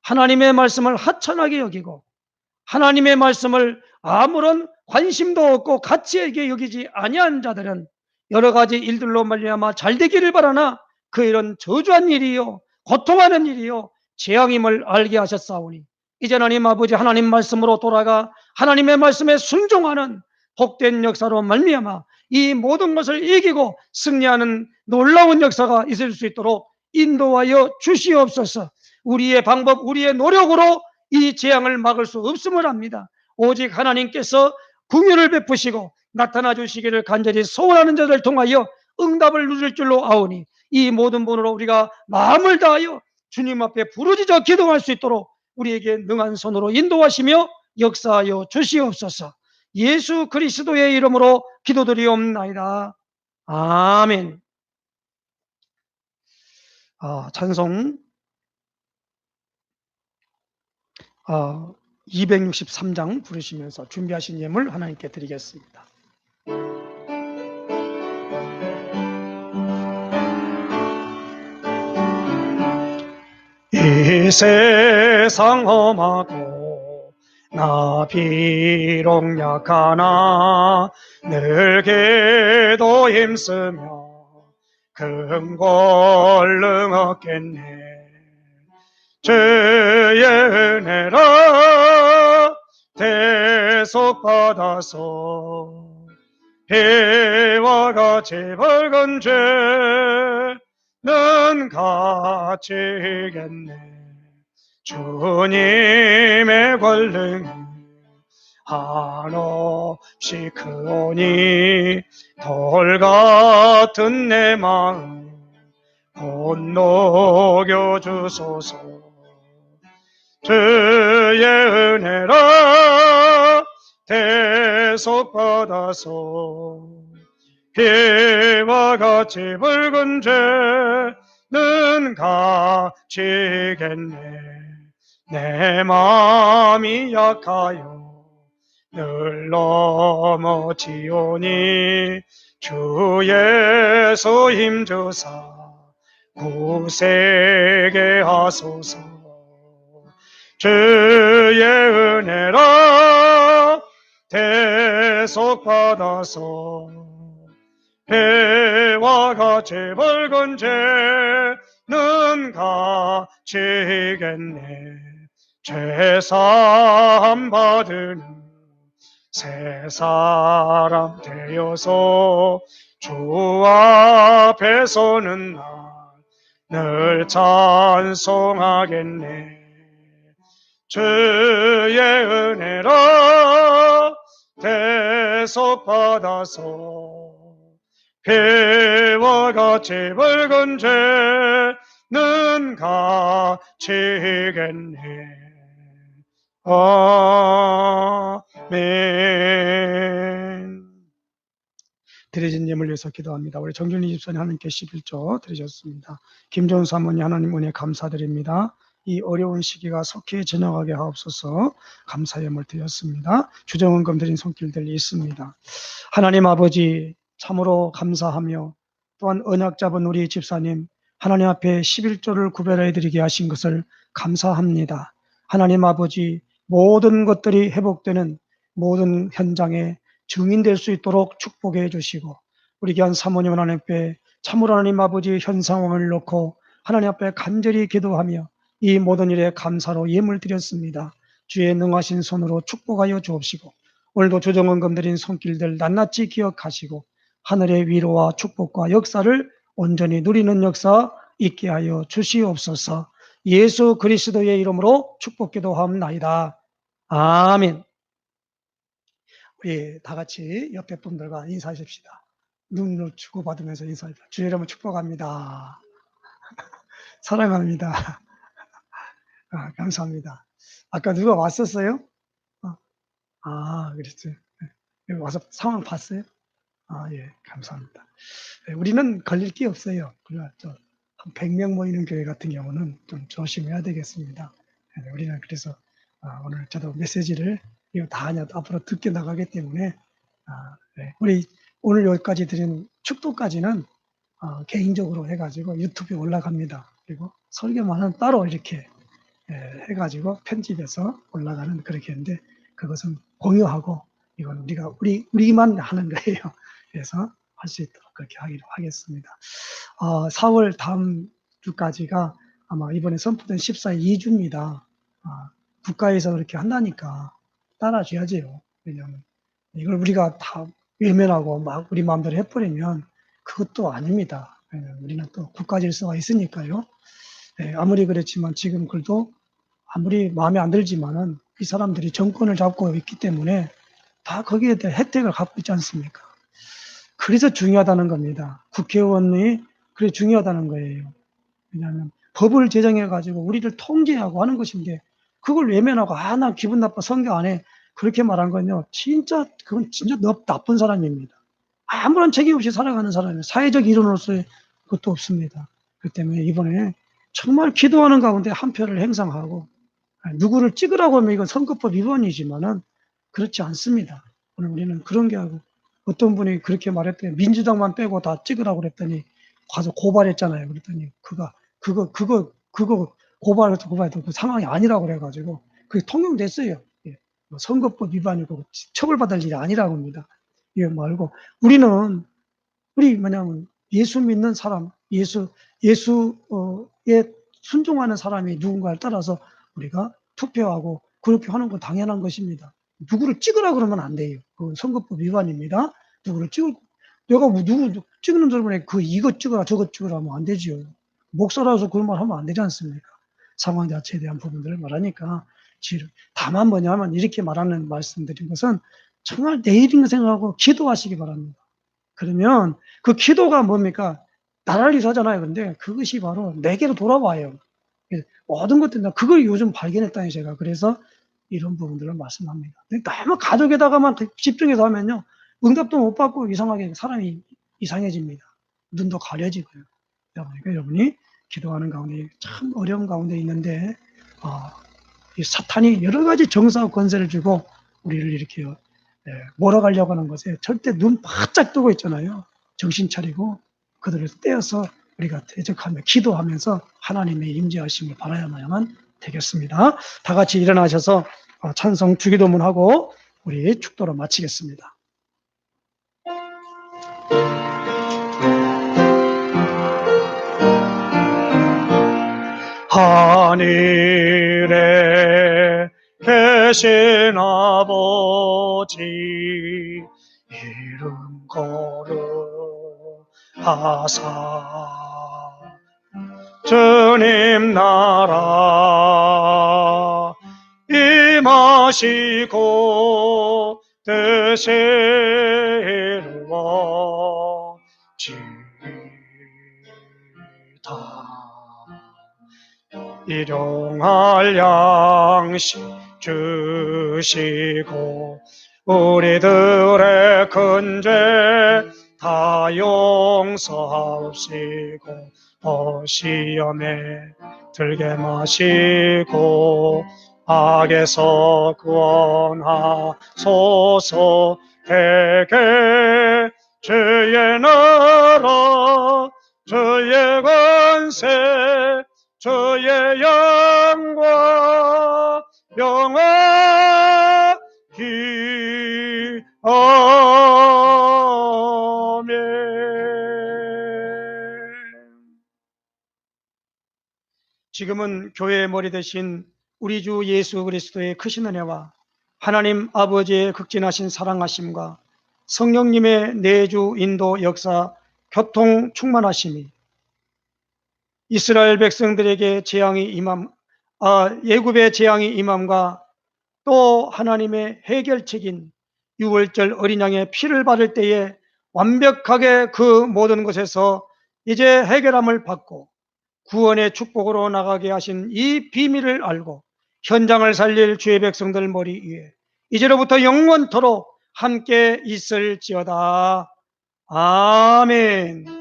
하나님의 말씀을 하찮게 여기고 하나님의 말씀을 아무런 관심도 없고 가치 있게 여기지 아니한 자들은 여러 가지 일들로 말미암아 잘 되기를 바라나 그 일은 저주한 일이요 고통하는 일이요 재앙임을 알게 하셨사오니 이제 하나님 아버지 하나님 말씀으로 돌아가 하나님의 말씀에 순종하는 복된 역사로 말미암아 이 모든 것을 이기고 승리하는 놀라운 역사가 있을 수 있도록 인도하여 주시옵소서. 우리의 방법, 우리의 노력으로 이 재앙을 막을 수 없음을 압니다. 오직 하나님께서 긍휼을 베푸시고 나타나 주시기를 간절히 소원하는 자들 통하여 응답을 누릴 줄로 아오니 이 모든 분으로 우리가 마음을 다하여 주님 앞에 부르짖어 기도할 수 있도록 우리에게 능한 손으로 인도하시며 역사하여 주시옵소서. 예수 그리스도의 이름으로 기도드리옵나이다. 아멘. 찬송 263장 부르시면서 준비하신 예물 하나님께 드리겠습니다. 이 세상 험하고 나 비록 약하나 늘 기도 힘쓰며 큰 권능 얻겠네. 주의 은혜로 대속받아서 피와 같이 벌건 죄는 갚히겠네. 주님의 권능 한없이 크오니 돌 같은 내 마음 곧 녹여주소서. 주의 은혜라 대속받아서 피와 같이 붉은 죄는 갚히겠네. 내 마음이 약하여 늘 넘어지오니 주 예수 힘주사 굳세게 하소서. 주의 은혜라 대속받아서 피와 같이 붉은 죄는 갚히겠네. 죄사함 받은 새 사람 되어서 주 앞에 서는 늘 찬송하겠네. 주의 은혜라 대속받아서 피와 같이 붉은 죄는 갚히겠네. 아멘. 드려진 예물 위해서 기도합니다. 우리 정준희 집사님 하나님께 11조 드리셨습니다. 김종수 사모님 하나님 은혜 감사드립니다. 이 어려운 시기가 속히 지나가게 하옵소서. 감사 예물 드렸습니다. 주정원금 드린 손길들이 있습니다. 하나님 아버지 참으로 감사하며 또한 언약 잡은 우리 집사님 하나님 앞에 11조를 구별해 드리게 하신 것을 감사합니다. 하나님 아버지 모든 것들이 회복되는 모든 현장에 증인될 수 있도록 축복해 주시고 우리 귀한 사모님 하나님 앞에 참으로 하나님 아버지 현 상황을 놓고 하나님 앞에 간절히 기도하며 이 모든 일에 감사로 예물 드렸습니다. 주의 능하신 손으로 축복하여 주옵시고 오늘도 조정원금 드린 손길들 낱낱이 기억하시고 하늘의 위로와 축복과 역사를 온전히 누리는 역사 있게 하여 주시옵소서. 예수 그리스도의 이름으로 축복 기도하옵나이다. 아멘. 우리 다 같이 옆에 분들과 인사하십시다. 눈을 주고받으면서 인사합니다. 주의 이름을 축복합니다. 사랑합니다. 감사합니다. 아까 누가 왔었어요? 그랬죠. 여기 와서 상황 봤어요? 예, 감사합니다. 네, 우리는 걸릴 게 없어요. 한 100명 모이는 교회 같은 경우는 좀 조심해야 되겠습니다. 네, 우리는 그래서 오늘 저도 메시지를 이거 다 앞으로 듣게 나가기 때문에 네, 우리 오늘 여기까지 드린 축도까지는 개인적으로 해가지고 유튜브에 올라갑니다. 그리고 설교만은 따로 이렇게 해가지고 편집해서 올라가는 그렇게 했는데 그것은 공유하고 이건 우리만 하는 거예요. 그래서 할 수 있도록 그렇게 하기로 하겠습니다. 4월 다음 주까지가 아마 이번에 선포된 14일 2주입니다. 국가에서 그렇게 한다니까 따라줘야죠. 왜냐하면 이걸 우리가 다 외면하고 막 우리 마음대로 해버리면 그것도 아닙니다. 우리는 또 국가 질서가 있으니까요. 아무리 그렇지만 지금 글도 아무리 마음에 안 들지만은 이 사람들이 정권을 잡고 있기 때문에 다 거기에 대한 혜택을 갖고 있지 않습니까? 그래서 중요하다는 겁니다. 국회의원이 그래 중요하다는 거예요. 왜냐하면 법을 제정해가지고 우리를 통제하고 하는 것인데 그걸 외면하고 나 기분 나빠 성경 안 해. 그렇게 말한 건요. 그건 진짜 나쁜 사람입니다. 아무런 책임 없이 살아가는 사람이에요. 사회적 이론으로서의 것도 없습니다. 그렇기 때문에 이번에 정말 기도하는 가운데 한 표를 행사하고 누구를 찍으라고 하면 이건 선거법 위반이지만은 그렇지 않습니다. 오늘 우리는 그런 게 하고 어떤 분이 그렇게 말했더니 민주당만 빼고 다 찍으라고 그랬더니 가서 고발했잖아요. 그랬더니 그거 고발해도 그 상황이 아니라고 그래가지고 그게 통용됐어요. 예. 선거법 위반이고 처벌받을 일이 아니라고 합니다. 이거 말고 우리 뭐냐면 예수 믿는 사람, 예수에 순종하는 사람이 누군가를 따라서 우리가 투표하고 그렇게 하는 건 당연한 것입니다. 누구를 찍으라 그러면 안 돼요. 그건 선거법 위반입니다. 누구를 내가 뭐 누구 찍는 사람에 이것 찍어라 저것 찍으라 하면 안 되지요. 목사라서 그런 말 하면 안 되지 않습니까? 상황 자체에 대한 부분들을 말하니까 다만 뭐냐면 이렇게 말하는 말씀드린 것은 정말 내일인 거 생각하고 기도하시기 바랍니다. 그러면 그 기도가 뭡니까? 나라를 위하잖아요. 근데 그것이 바로 내게로 돌아와요. 모든 것들 그걸 요즘 발견했다니 제가. 그래서 이런 부분들을 말씀합니다. 너무 가족에다가만 집중해서 하면요. 응답도 못 받고 이상하게 사람이 이상해집니다. 눈도 가려지고요. 그러니까 여러분이 기도하는 가운데 참 어려운 가운데 있는데 이 사탄이 여러 가지 정사와 권세를 주고 우리를 이렇게 몰아가려고 하는 것에 절대 눈 바짝 뜨고 있잖아요. 정신 차리고 그들을 떼어서 우리가 대적하며 기도하면서 하나님의 임재하심을 바라야만 되겠습니다. 다 같이 일어나셔서 찬송 주기도문하고 우리 축도로 마치겠습니다. 하늘에 계신 아버지 이름 거룩하사 주님 나라 임하시고 뜻이 이루어지다. 일용할 양식 주시고 우리들의 큰 죄 다 용서하옵시고 시험에 들게 마시고 악에서 구원하소서. 대개 주의 나라 주의 권세 주의 영광 영원히 아멘. 지금은 교회의 머리 되신 우리 주 예수 그리스도의 크신 은혜와 하나님 아버지의 극진하신 사랑하심과 성령님의 내주 인도 역사 교통 충만하심이 이스라엘 백성들에게 예굽의 재앙이 임함과 또 하나님의 해결책인 유월절 어린 양의 피를 바를 때에 완벽하게 그 모든 것에서 이제 해결함을 받고 구원의 축복으로 나가게 하신 이 비밀을 알고 현장을 살릴 주의 백성들 머리 위에 이제로부터 영원토록 함께 있을지어다. 아멘.